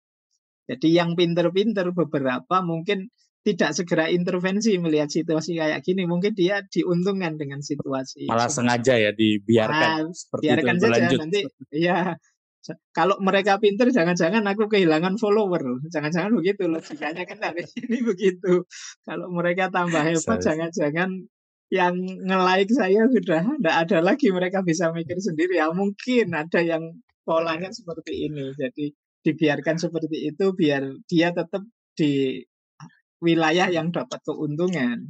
Jadi yang pinter-pinter beberapa mungkin tidak segera intervensi melihat situasi kayak gini. Mungkin dia diuntungkan dengan situasi
Malah
semacam
sengaja ya dibiarkan
ah,
seperti itu
biarkan saja
berlanjut.
nanti ya kalau mereka pinter jangan-jangan aku kehilangan follower. Jangan-jangan begitu logikanya kan dari sini begitu. Kalau mereka tambah hebat
Saya-
jangan-jangan yang nge-like saya sudah tidak ada lagi mereka bisa mikir sendiri ya mungkin ada yang polanya seperti ini. Jadi dibiarkan seperti itu biar dia tetap di wilayah yang dapat keuntungan.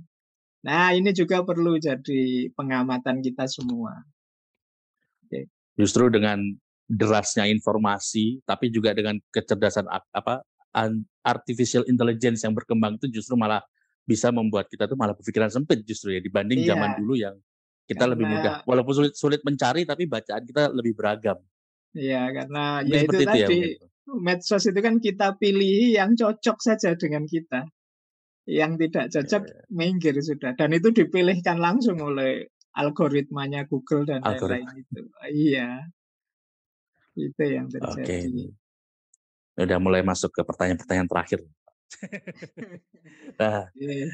Nah, ini juga perlu jadi pengamatan kita semua. Oke.
Justru dengan derasnya informasi, tapi juga dengan kecerdasan artificial intelligence yang berkembang itu justru malah bisa membuat kita tuh malah berpikiran sempit justru ya dibanding zaman
Iya,
dulu yang kita lebih mudah.
karena
Walaupun sulit mencari, tapi bacaan kita lebih beragam.
ya
Mungkin
itu
seperti itu ya
tadi
mungkin.
medsos itu kan kita pilih yang cocok saja dengan kita. Yang tidak cocok
Ya,
minggir sudah. Dan itu dipilihkan langsung oleh algoritmanya Google dan lain-lain
algoritma.
itu. Iya, itu yang
Oke,
terjadi.
udah mulai masuk ke pertanyaan-pertanyaan terakhir. Nah,
Oke.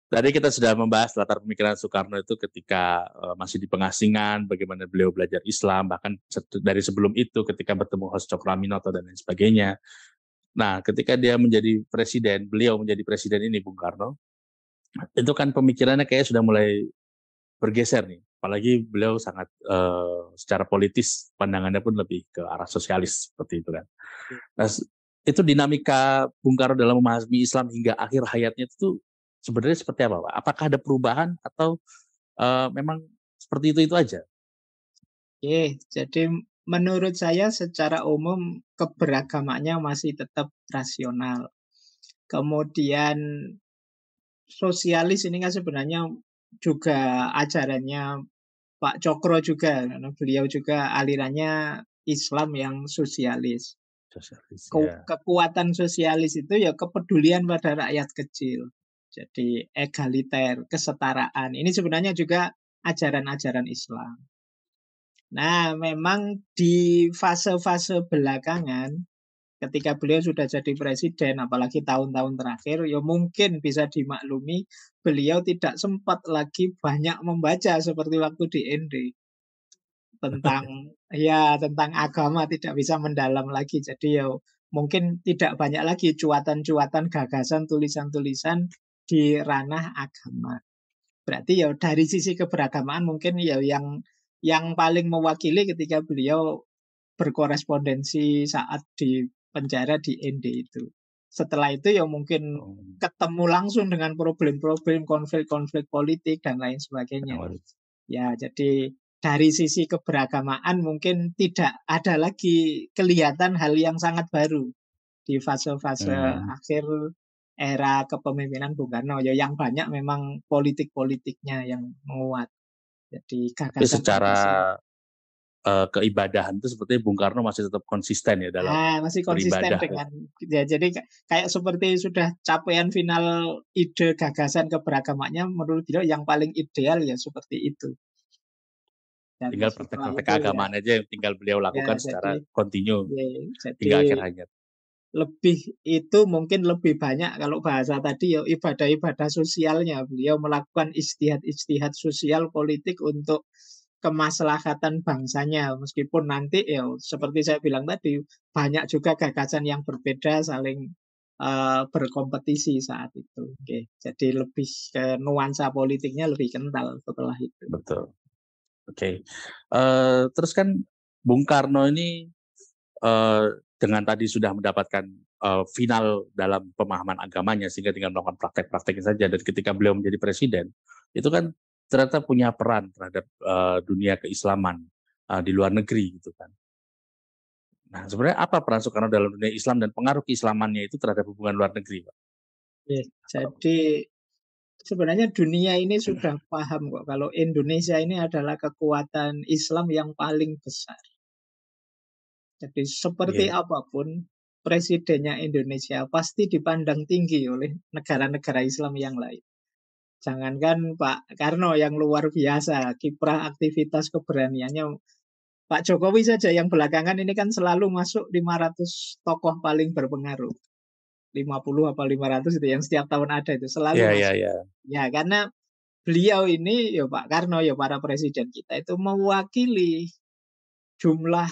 tadi kita sudah membahas latar pemikiran Soekarno itu ketika masih di pengasingan, bagaimana beliau belajar Islam, bahkan dari sebelum itu ketika bertemu Hos Cokroaminoto dan lain sebagainya. Nah, ketika dia menjadi presiden, beliau menjadi presiden ini, Bung Karno, itu kan pemikirannya kayak sudah mulai bergeser nih. Apalagi beliau sangat secara politis pandangannya pun lebih ke arah sosialis seperti itu kan. Nah, itu dinamika Bung Karno dalam memahami Islam hingga akhir hayatnya itu sebenarnya seperti apa, Pak? Apakah ada perubahan atau memang seperti itu aja?
Oke, jadi menurut saya secara umum keberagamannya masih tetap rasional. Kemudian sosialis ini kan sebenarnya juga ajarannya Pak Cokro juga, karena beliau juga alirannya Islam yang sosialis.
Sosialis ya.
Kekuatan sosialis itu ya kepedulian pada rakyat kecil. Jadi egaliter, kesetaraan. Ini sebenarnya juga ajaran-ajaran Islam. Nah, memang di fase-fase belakangan, ketika beliau sudah jadi presiden, apalagi tahun-tahun terakhir, ya mungkin bisa dimaklumi beliau tidak sempat lagi banyak membaca seperti waktu di ND tentang tentang agama tidak bisa mendalam lagi. Jadi ya mungkin tidak banyak lagi cuatan-cuatan gagasan tulisan-tulisan di ranah agama. Berarti ya dari sisi keberagamaan mungkin ya yang paling mewakili ketika beliau berkorespondensi saat di penjara di ND itu. Setelah itu ya mungkin
Oh,
ketemu langsung dengan problem-problem, konflik-konflik politik dan lain sebagainya. Ya, jadi dari sisi keberagamaan mungkin tidak ada lagi kelihatan hal yang sangat baru di fase-fase
hmm.
akhir era kepemimpinan Bung Karno. Ya, yang banyak memang politik-politiknya yang menguat. Jadi
Tapi
gagasan
secara
Pancasila
keibadahan itu sepertinya Bung Karno masih tetap konsisten ya dalam
masih konsisten
beribadah.
dengan ya jadi kayak seperti sudah capaian final ide gagasan keberagamannya menurut beliau yang paling ideal ya seperti itu. Dan
Tinggal
setelah
praktek-praktek
itu
keagamaan aja yang tinggal beliau lakukan
jadi
secara kontinu
ya,
hingga
jadi
akhir hayat.
lebih itu mungkin lebih banyak kalau bahasa tadi ya ibadah-ibadah sosialnya. Beliau melakukan istihad-istihad sosial politik untuk kemaslahatan bangsanya. Meskipun nanti ya seperti saya bilang tadi banyak juga gagasan yang berbeda saling berkompetisi saat itu. Oke, jadi lebih ke nuansa politiknya lebih kental setelah itu.
Betul. Oke. Terus kan Bung Karno ini dengan tadi sudah mendapatkan final dalam pemahaman agamanya sehingga tinggal melakukan praktek-prakteknya saja dan ketika beliau menjadi presiden itu kan ternyata punya peran terhadap dunia keislaman di luar negeri gitu kan. Nah, sebenarnya apa peran Soekarno dalam dunia Islam dan pengaruh keislamannya itu terhadap hubungan luar negeri, Pak?
Oke, jadi sebenarnya dunia ini sudah paham kok kalau Indonesia ini adalah kekuatan Islam yang paling besar. Jadi seperti
Iya.
apapun presidennya Indonesia pasti dipandang tinggi oleh negara-negara Islam yang lain. Jangankan Pak Karno yang luar biasa, kiprah aktivitas keberaniannya. Pak Jokowi saja yang belakangan ini kan selalu masuk 500 tokoh paling berpengaruh. 50 apa 500 itu yang setiap tahun ada itu selalu
Iya, iya,
masuk.
iya.
Ya karena beliau ini ya Pak Karno ya para presiden kita itu mewakili jumlah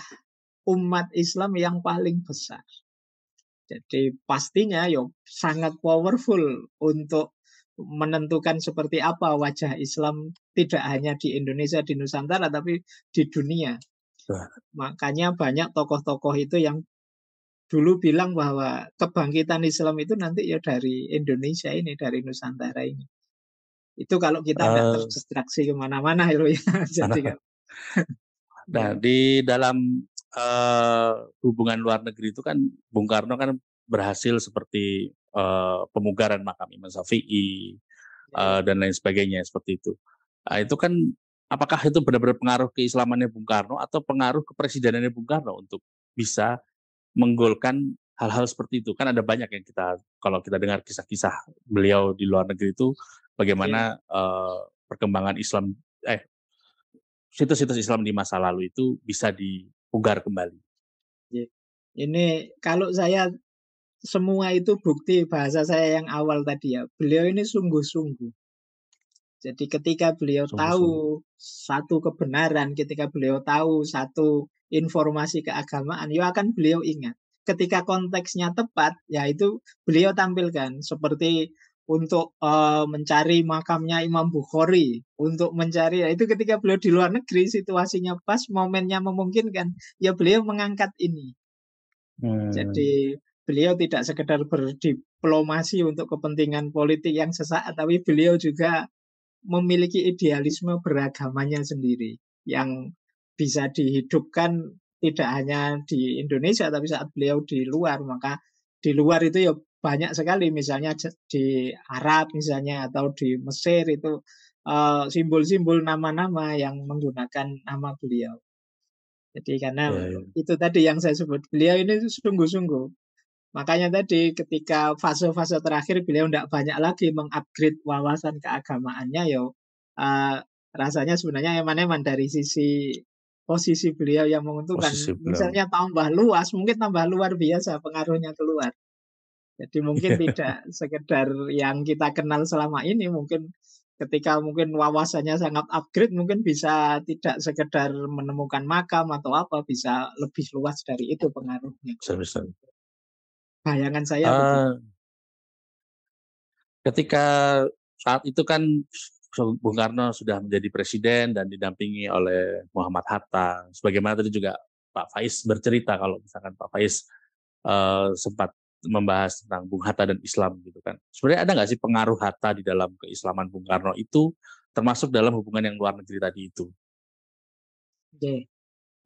umat Islam yang paling besar. Jadi pastinya ya sangat powerful untuk menentukan seperti apa wajah Islam tidak hanya di Indonesia, di Nusantara, tapi di dunia.
Wah,
Makanya banyak tokoh-tokoh itu yang dulu bilang bahwa kebangkitan Islam itu nanti ya dari Indonesia ini, dari Nusantara ini. Itu kalau kita tidak
eee,
terdistraksi kemana-mana itu ya. Jadi
karena
kan,
nah,
ya,
di dalam, hubungan luar negeri itu kan Bung Karno kan berhasil seperti, pemugaran makam Imam Syafi'i,
ya,
dan lain sebagainya, seperti itu. Nah, itu kan apakah itu benar-benar pengaruh keislamannya Bung Karno atau pengaruh kepresidenannya Bung Karno untuk bisa menggolkan hal-hal seperti itu? Kan ada banyak yang kita kalau kita dengar kisah-kisah beliau di luar negeri itu
ya,
bagaimana, perkembangan Islam situs-situs Islam di masa lalu itu bisa dipugar kembali.
ya. Ini kalau saya semua itu bukti bahasa saya yang awal tadi ya. Beliau ini sungguh-sungguh. Jadi ketika beliau
Sungguh-sungguh.
tahu satu kebenaran, ketika beliau tahu satu informasi keagamaan, ya akan beliau ingat. Ketika konteksnya tepat, ya itu beliau tampilkan seperti untuk mencari makamnya Imam Bukhari, untuk mencari, ya itu ketika beliau di luar negeri situasinya pas, momennya memungkinkan, ya beliau mengangkat ini.
Mmm,
Jadi beliau tidak sekedar berdiplomasi untuk kepentingan politik yang sesaat, tapi beliau juga memiliki idealisme beragamanya sendiri yang bisa dihidupkan tidak hanya di Indonesia tapi saat beliau di luar maka di luar itu ya banyak sekali misalnya di Arab misalnya atau di Mesir itu simbol-simbol nama-nama yang menggunakan nama beliau. Jadi karena
iya, iya.
itu tadi yang saya sebut beliau ini sungguh-sungguh. Makanya tadi ketika fase-fase terakhir beliau tidak banyak lagi mengupgrade wawasan keagamaannya ya rasanya sebenarnya eman-eman dari sisi posisi beliau yang menguntungkan.
Posisi beliau.
Misalnya tambah luas, mungkin tambah luar biasa pengaruhnya keluar. Jadi mungkin
Iya,
tidak sekedar yang kita kenal selama ini, mungkin ketika mungkin wawasannya sangat upgrade, mungkin bisa tidak sekedar menemukan makam atau apa, bisa lebih luas dari itu pengaruhnya.
besar besar.
Bayangan saya begitu.
Eee, ketika saat itu kan Bung Karno sudah menjadi presiden dan didampingi oleh Muhammad Hatta, sebagaimana tadi juga Pak Faiz bercerita kalau misalkan Pak Faiz, sempat membahas tentang Bung Hatta dan Islam gitu kan. Sebenarnya ada nggak sih pengaruh Hatta di dalam keislaman Bung Karno itu, termasuk dalam hubungan yang luar negeri tadi itu?
Oke.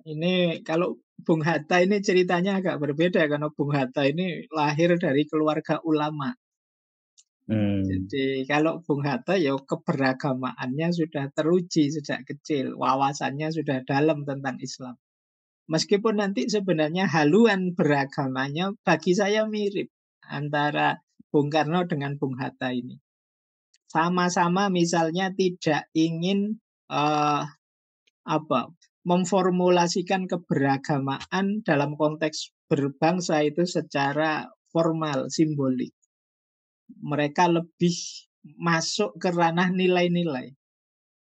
Ini kalau Bung Hatta ini ceritanya agak berbeda karena Bung Hatta ini lahir dari keluarga ulama.
Mmm,
Jadi kalau Bung Hatta ya keberagamaannya sudah teruji sejak kecil, wawasannya sudah dalam tentang Islam. Meskipun nanti sebenarnya haluan beragamanya bagi saya mirip antara Bung Karno dengan Bung Hatta ini. Sama-sama misalnya tidak ingin eh, apa memformulasikan keberagamaan dalam konteks berbangsa itu secara formal, simbolik. Mereka lebih masuk ke ranah nilai-nilai.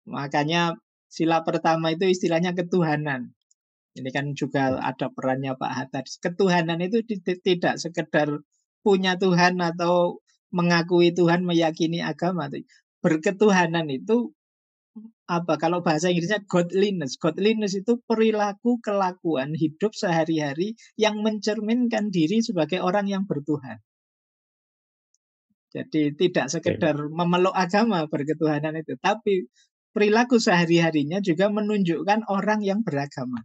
Makanya sila pertama itu istilahnya ketuhanan. Ini kan juga ada perannya Pak Hatta. Ketuhanan itu tidak sekedar punya Tuhan atau mengakui Tuhan, meyakini agama. Berketuhanan itu apa kalau bahasa Inggrisnya godliness. Godliness itu perilaku kelakuan hidup sehari-hari yang mencerminkan diri sebagai orang yang bertuhan. Jadi tidak
oke.
sekedar memeluk agama berketuhanan itu, tapi perilaku sehari-harinya juga menunjukkan orang yang beragama.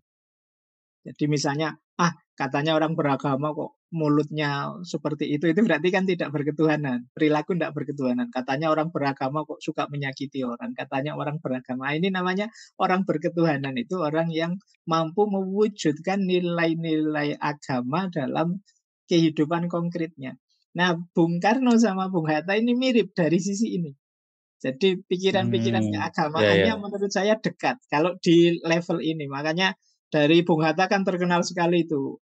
Jadi misalnya Ah, katanya orang beragama kok mulutnya seperti itu berarti kan tidak berketuhanan, perilaku tidak berketuhanan. Katanya orang beragama kok suka menyakiti orang, katanya orang beragama. Ini namanya orang berketuhanan itu orang yang mampu mewujudkan nilai-nilai agama dalam kehidupan konkretnya. Nah, Bung Karno sama Bung Hatta ini mirip dari sisi ini. Jadi pikiran-pikiran
Ya,
keagamaannya
ya.
menurut saya dekat kalau di level ini. Makanya dari Bung Hatta kan terkenal sekali itu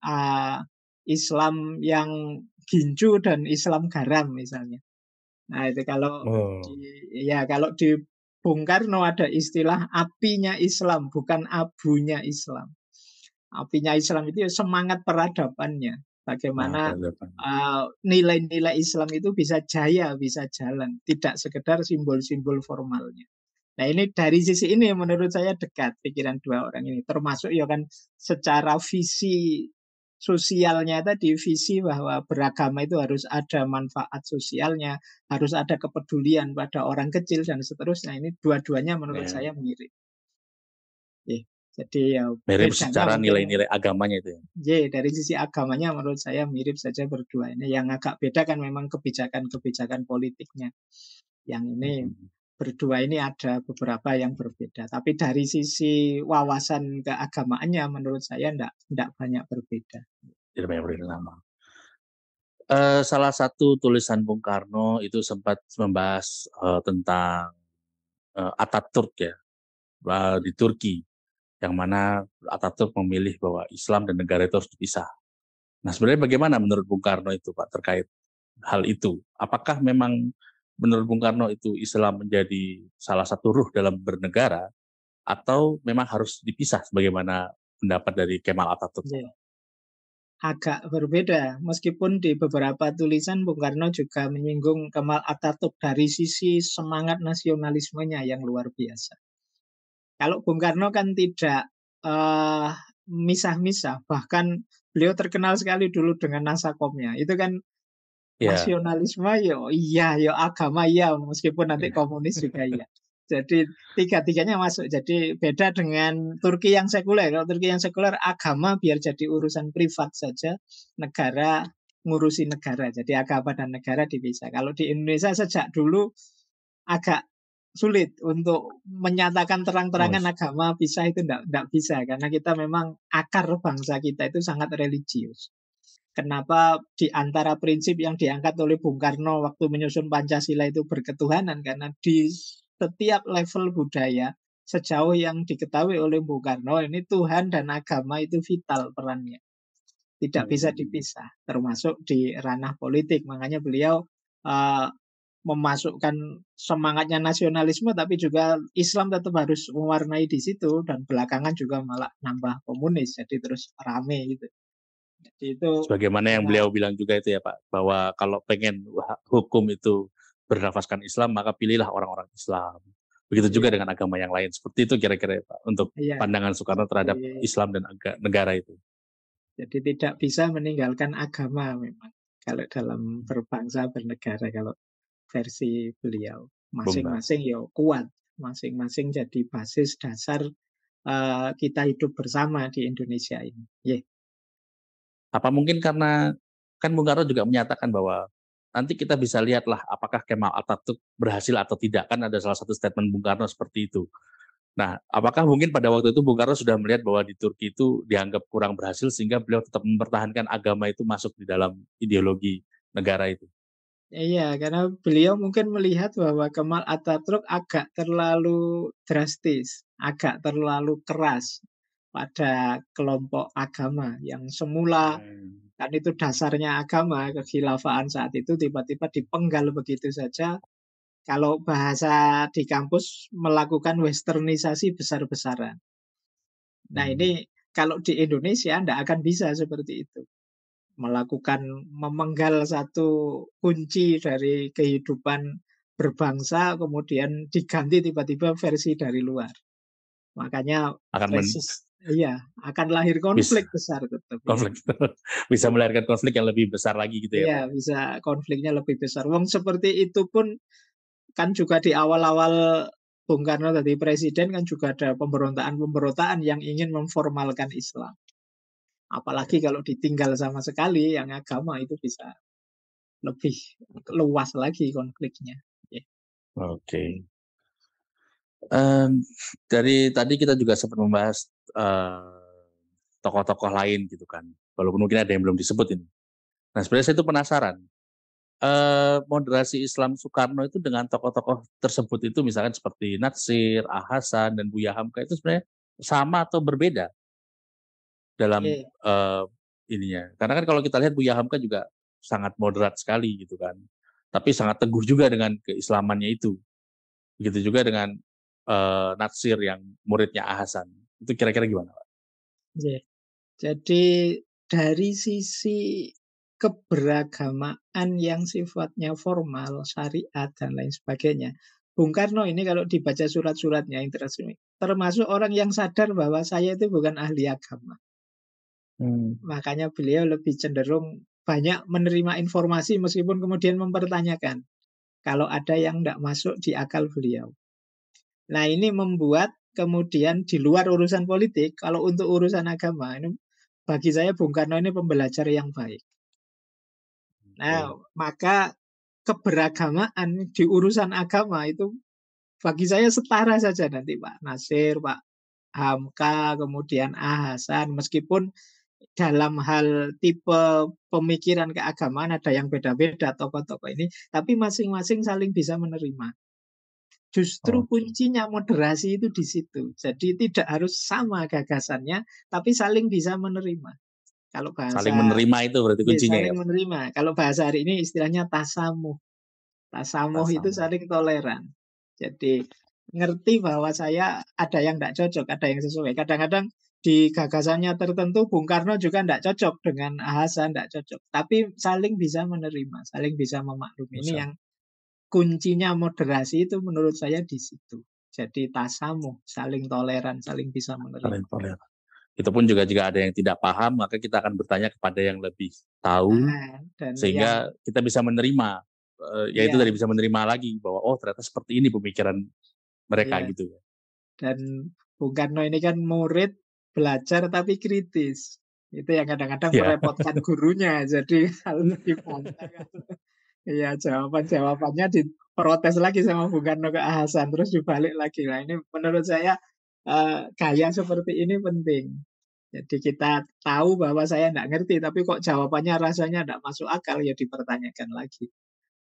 Islam yang ginju dan Islam garam misalnya. Nah, itu kalau di
Oh,
kalau di Bung Karno ada istilah apinya Islam, bukan abunya Islam. Apinya Islam itu ya semangat peradabannya.
nah,
Bagaimana
peradaban.
nilai-nilai Islam itu bisa jaya, bisa jalan, tidak sekedar simbol-simbol formalnya. Nah, ini dari sisi ini menurut saya dekat pikiran dua orang ini. Termasuk ya kan secara visi sosialnya tadi, visi bahwa beragama itu harus ada manfaat sosialnya, harus ada kepedulian pada orang kecil dan seterusnya. Ini dua-duanya menurut
Ya.
saya mirip. Eh, jadi ya
Mirip
bedanya
secara
mungkin
nilai-nilai agamanya itu ya.
dari sisi agamanya menurut saya mirip saja berdua ini. Yang agak beda kan memang kebijakan-kebijakan politiknya. Yang ini
Mhm.
berdua ini ada beberapa yang berbeda. Tapi dari sisi wawasan keagamaannya menurut saya enggak banyak berbeda.
Tidak banyak berbeda nama. Salah satu tulisan Bung Karno itu sempat membahas tentang Ataturk ya, di Turki, yang mana Ataturk memilih bahwa Islam dan negara itu harus dipisah. Nah, sebenarnya bagaimana menurut Bung Karno itu, Pak, terkait hal itu? Apakah memang menurut Bung Karno itu Islam menjadi salah satu ruh dalam bernegara, atau memang harus dipisah sebagaimana pendapat dari Kemal Atatürk?
Ya, agak berbeda. Meskipun di beberapa tulisan Bung Karno juga menyinggung Kemal Atatürk dari sisi semangat nasionalismenya yang luar biasa. Kalau Bung Karno kan tidak misah-misah, bahkan beliau terkenal sekali dulu dengan nasakomnya. Itu kan
Ya,
nasionalisme ya iya, ya agama iya, meskipun nanti komunis juga iya. Jadi tiga-tiganya masuk. Jadi beda dengan Turki yang sekuler. Kalau Turki yang sekuler agama biar jadi urusan privat saja, negara ngurusi negara. Jadi agama dan negara dipisah. Kalau di Indonesia sejak dulu agak sulit untuk menyatakan
oh,
terang-terangan agama pisah itu enggak bisa karena kita memang akar bangsa kita itu sangat religius. Kenapa di antara prinsip yang diangkat oleh Bung Karno waktu menyusun Pancasila itu berketuhanan? Karena di setiap level budaya, sejauh yang diketahui oleh Bung Karno, ini Tuhan dan agama itu vital perannya. Tidak bisa
hmm.
dipisah, termasuk di ranah politik. Makanya beliau uh, memasukkan semangatnya nasionalisme, tapi juga Islam tetap harus mewarnai di situ. Dan belakangan juga malah nambah komunis, jadi terus rame gitu. Jadi itu
Sebagaimana yang
ya,
beliau bilang juga itu ya Pak, bahwa kalau pengen hukum itu bernafaskan Islam, maka pilihlah orang-orang Islam. Begitu juga
ya,
dengan agama yang lain. Seperti itu kira-kira ya Pak, untuk
iya.
pandangan Soekarno
Jadi
terhadap Islam dan negara itu.
jadi tidak bisa meninggalkan agama memang. Kalau dalam berbangsa bernegara kalau versi beliau
Bung Karno.
masing-masing ya kuat, masing-masing jadi basis dasar kita hidup bersama di Indonesia ini. Yeah.
Apa mungkin karena kan Bung Karno juga menyatakan bahwa nanti kita bisa lihatlah apakah Kemal Atatürk berhasil atau tidak. Kan ada salah satu statement Bung Karno seperti itu. Nah, apakah mungkin pada waktu itu Bung Karno sudah melihat bahwa di Turki itu dianggap kurang berhasil sehingga beliau tetap mempertahankan agama itu masuk di dalam ideologi negara itu?
Iya, karena beliau mungkin melihat bahwa Kemal Atatürk agak terlalu drastis, agak terlalu keras pada kelompok agama yang semula
Hmm.
kan itu dasarnya agama, kekhilafaan saat itu tiba-tiba dipenggal begitu saja. Kalau bahasa di kampus melakukan westernisasi besar-besaran. Nah ini
Hmm.
kalau di Indonesia tidak akan bisa seperti itu. Melakukan memenggal satu kunci dari kehidupan berbangsa kemudian diganti tiba-tiba versi dari luar. Makanya
Akan
iya, akan lahir
bisa
konflik besar tetap ya.
konflik bisa melahirkan konflik yang lebih besar lagi gitu ya
Iya,
Pak.
bisa konfliknya lebih besar. Wong seperti itu pun kan juga di awal-awal Bung Karno jadi presiden kan juga ada pemberontakan-pemberontakan yang ingin memformalkan Islam. Apalagi kalau ditinggal sama sekali, yang agama itu bisa lebih luas lagi konfliknya. Ya.
Oke. Mmm, dari tadi kita juga sempat membahas, tokoh-tokoh lain gitu kan, walaupun mungkin ada yang belum disebut ini. Nah, sebenarnya saya itu penasaran, moderasi Islam Soekarno itu dengan tokoh-tokoh tersebut itu misalkan seperti Natsir, Hasan, dan Buya Hamka itu sebenarnya sama atau berbeda dalam,
Oke.
ininya? Karena kan kalau kita lihat Buya Hamka juga sangat moderat sekali gitu kan, tapi sangat teguh juga dengan keislamannya itu. Begitu juga dengan, Natsir yang muridnya Hasan. Itu kira-kira gimana, Pak?
Iya. Jadi dari sisi keberagamaan yang sifatnya formal, syariat dan lain sebagainya, Bung Karno ini kalau dibaca surat-suratnya termasuk orang yang sadar bahwa saya itu bukan ahli agama.
Mmm.
Makanya beliau lebih cenderung banyak menerima informasi meskipun kemudian mempertanyakan kalau ada yang tidak masuk di akal beliau. Nah, ini membuat kemudian di luar urusan politik, kalau untuk urusan agama, ini bagi saya Bung Karno ini pembelajar yang baik. Nah,
Oke.
maka keberagamaan di urusan agama itu bagi saya setara saja nanti Pak Nasir, Pak Hamka, kemudian Hasan, meskipun dalam hal tipe pemikiran keagamaan ada yang beda-beda tokoh-tokoh ini, tapi masing-masing saling bisa menerima. Justru
Oke.
kuncinya moderasi itu di situ. Jadi tidak harus sama gagasannya, tapi saling bisa menerima. Kalau
Saling
bahasa
menerima itu berarti
ya
kuncinya ya,
saling
Pak?
menerima. Kalau bahasa hari ini istilahnya tasamuh. Tasamuh itu
Tasamu.
saling toleran. Jadi ngerti bahwa saya ada yang tidak cocok, ada yang sesuai. Kadang-kadang di gagasannya tertentu Bung Karno juga tidak cocok dengan Hasan, tidak cocok. Tapi saling bisa menerima, saling bisa memaklumi. Ini
Bisa
yang kuncinya moderasi itu menurut saya di situ. Jadi tasamuh, saling toleran, saling bisa
saling
menerima.
toleran. Itu pun juga jika ada yang tidak paham, maka kita akan bertanya kepada yang lebih tahu,
Dan yang
sehingga kita bisa menerima, ya itu
ya,
tadi bisa menerima lagi bahwa, oh ternyata seperti ini pemikiran mereka
ya.
gitu ya.
Dan Bung Karno ini kan murid belajar tapi kritis. Itu yang kadang-kadang
Iya.
merepotkan gurunya. Jadi kalau dibantah kan, ya jawaban-jawabannya diprotes lagi sama Bung Karno ke Hasan, terus dibalik lagi. Nah ini menurut saya gaya seperti ini penting. Jadi kita tahu bahwa saya tidak ngerti, tapi kok jawabannya rasanya tidak masuk akal, ya dipertanyakan lagi.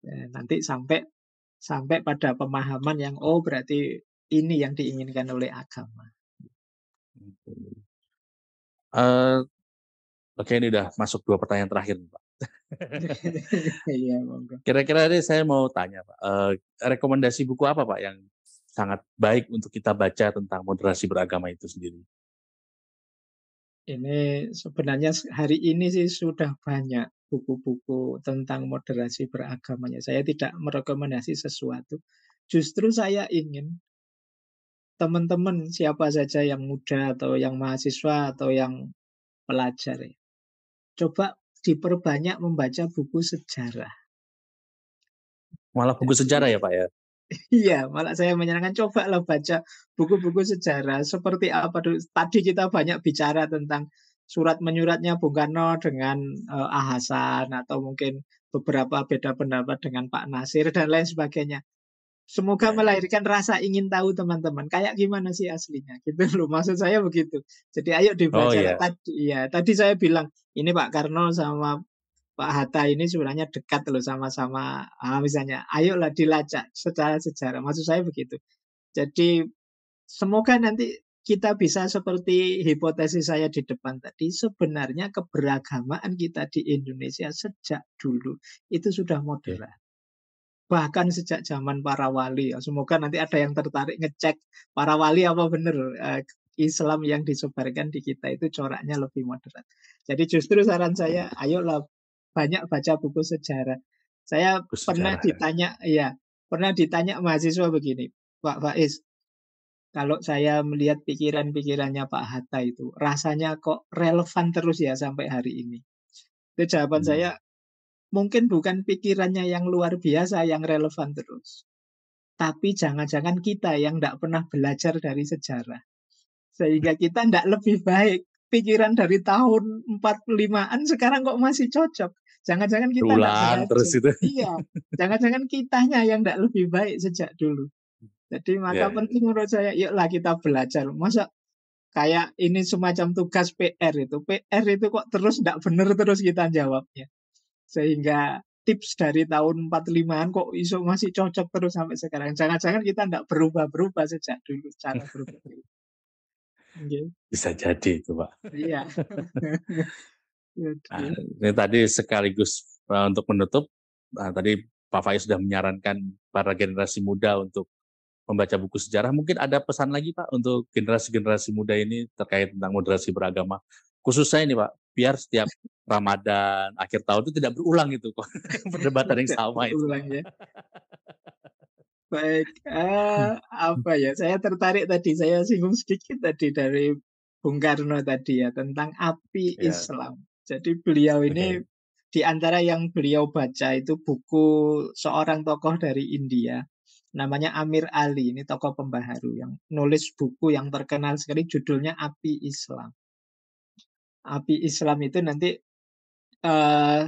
Ya, nanti sampai sampai pada pemahaman yang oh berarti ini yang diinginkan oleh agama.
Eee, oke ini udah masuk 2 pertanyaan terakhir nih, Pak.
Iya, monggo.
Kira-kira ini saya mau tanya, Pak, rekomendasi buku apa, Pak, yang sangat baik untuk kita baca tentang moderasi beragama itu sendiri?
Ini sebenarnya hari ini sih sudah banyak buku-buku tentang moderasi beragamanya. Saya tidak merekomendasi sesuatu. Justru saya ingin teman-teman siapa saja yang muda atau yang mahasiswa atau yang pelajar ya, coba diperbanyak membaca buku sejarah.
Malah buku sejarah
Jadi
ya, Pak, ya?
iya, malah saya menyarankan cobalah baca buku-buku sejarah seperti apa dulu. Tadi kita banyak bicara tentang surat menyuratnya Bung Karno dengan Hasan atau mungkin beberapa beda pendapat dengan Pak Nasir dan lain sebagainya. Semoga
Ya ya.
melahirkan rasa ingin tahu teman-teman, kayak gimana sih aslinya, gitu loh. Maksud saya begitu. Jadi ayo
Oh
dibaca.
iya,
Tadi ya, tadi saya bilang ini Pak Karno sama Pak Hatta ini sebenarnya dekat loh sama-sama misalnya, ayolah dilacak secara sejarah. Maksud saya begitu. Jadi semoga nanti kita bisa seperti hipotesis saya di depan tadi, sebenarnya keberagamaan kita di Indonesia sejak dulu itu sudah
oke.
moderat. Bahkan sejak zaman para wali ya. Semoga nanti ada yang tertarik ngecek para wali apa benar Islam yang disebarkan di kita itu coraknya lebih moderat. Jadi justru saran saya, ayolah banyak baca buku sejarah. Saya
Buku
pernah
sejarah ya.
ditanya, ya, pernah ditanya mahasiswa begini, Pak Faiz, kalau saya melihat pikiran-pikirannya Pak Hatta itu, rasanya kok relevan terus ya sampai hari ini. Itu jawaban
Mmm,
saya, mungkin bukan pikirannya yang luar biasa yang relevan terus. Tapi jangan-jangan kita yang tidak pernah belajar dari sejarah. Sehingga kita tidak lebih baik pikiran dari tahun 45-an sekarang kok masih cocok. Jangan-jangan kita ndak
Berulang terus
belajar.
itu.
Iya, jangan-jangan kitanya yang ndak lebih baik sejak dulu. Jadi maka
Ya, ya.
penting menurut saya, yuklah kita belajar. Masa kayak ini semacam tugas PR itu. PR itu kok terus ndak bener terus kita jawabnya. Sehingga tips dari tahun 45-an kok iso masih cocok terus sampai sekarang. Jangan-jangan kita ndak berubah-berubah sejak dulu cara berpikir. Nggih,
Bisa jadi itu, Pak.
iya.
Nah,
Jadi,
ini tadi sekaligus untuk menutup, tadi Pak Faiz sudah menyarankan para generasi muda untuk membaca buku sejarah. Mungkin ada pesan lagi Pak untuk generasi-generasi muda ini terkait tentang moderasi beragama. Khususnya ini Pak, biar setiap Ramadan, akhir tahun itu tidak berulang itu kok. Perdebatan yang
tidak
sama itu.
berulang ya. Baik, apa ya, saya tertarik tadi, saya singgung sedikit tadi dari Bung Karno tadi ya, tentang api
Ya,
Islam. Jadi beliau ini
oke.
di antara yang beliau baca itu buku seorang tokoh dari India, namanya Amir Ali, ini tokoh pembaharu yang nulis buku yang terkenal sekali judulnya Api Islam. Api Islam itu nanti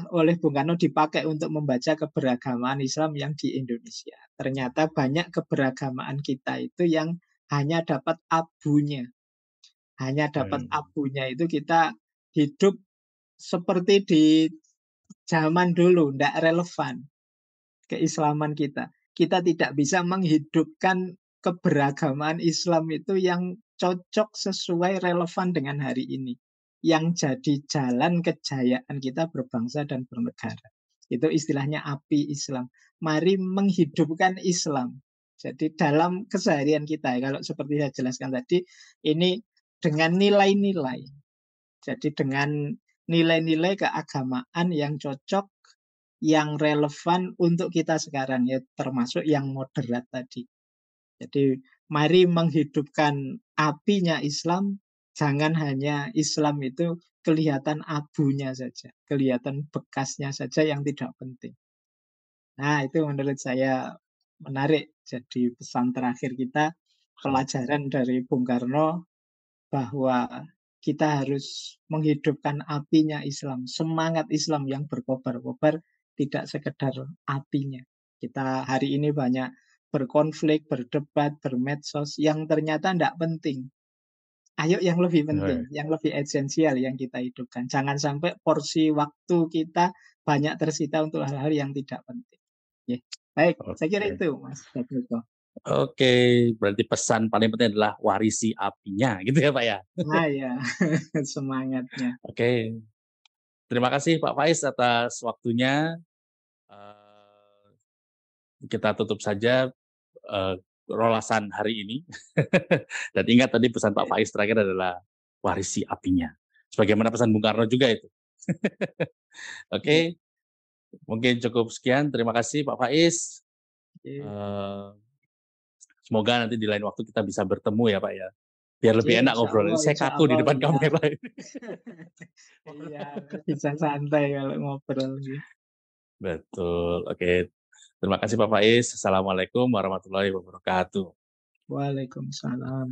oleh Bung Karno dipakai untuk membaca keberagaman Islam yang di Indonesia. Ternyata banyak keberagamaan kita itu yang hanya dapat abunya. Hanya dapat
Hmm.
abunya itu kita hidup seperti di zaman dulu, tidak relevan keislaman kita. Kita tidak bisa menghidupkan keberagaman Islam itu yang cocok sesuai relevan dengan hari ini. Yang jadi jalan kejayaan kita berbangsa dan bernegara. Itu istilahnya api Islam. Mari menghidupkan Islam. Jadi dalam keseharian kita, kalau seperti saya jelaskan tadi, ini dengan nilai-nilai. Jadi dengan nilai-nilai keagamaan yang cocok, yang relevan untuk kita sekarang ya, termasuk yang moderat tadi. Jadi mari menghidupkan apinya Islam, jangan hanya Islam itu kelihatan abunya saja, kelihatan bekasnya saja yang tidak penting. Nah, itu menurut saya menarik. Jadi pesan terakhir kita, pelajaran dari Bung Karno bahwa kita harus menghidupkan apinya Islam, semangat Islam yang berkobar-kobar, tidak sekedar apinya. Kita hari ini banyak berkonflik, berdebat, bermedsos yang ternyata tidak penting. Ayo yang lebih penting,
Oke.
yang lebih esensial yang kita hidupkan. Jangan sampai porsi waktu kita banyak tersita untuk hal-hal yang tidak penting. Ya. Baik, saya kira
Oke.
itu Mas Badriko.
Oke, berarti pesan paling penting adalah warisi apinya, gitu ya Pak ya?
Nah ya, semangatnya.
Oke, terima kasih Pak Faiz atas waktunya. Eh, Kita tutup saja eh, rolasan hari ini. Dan ingat tadi pesan Pak Faiz terakhir adalah warisi apinya. Sebagaimana pesan Bung Karno juga itu.
Ya,
Oke, mungkin cukup sekian. Terima kasih Pak Faiz.
oke.
Eh, Semoga nanti di lain waktu kita bisa bertemu ya Pak ya. Biar lebih enak ngobrol. Saya
Insya
kaku di
Allah
depan
ya.
kamera ini.
Iya, bisa santai kalau ngobrol sih.
Betul. Oke. Terima kasih Pak Faiz. Assalamualaikum warahmatullahi wabarakatuh.
Waalaikumsalam.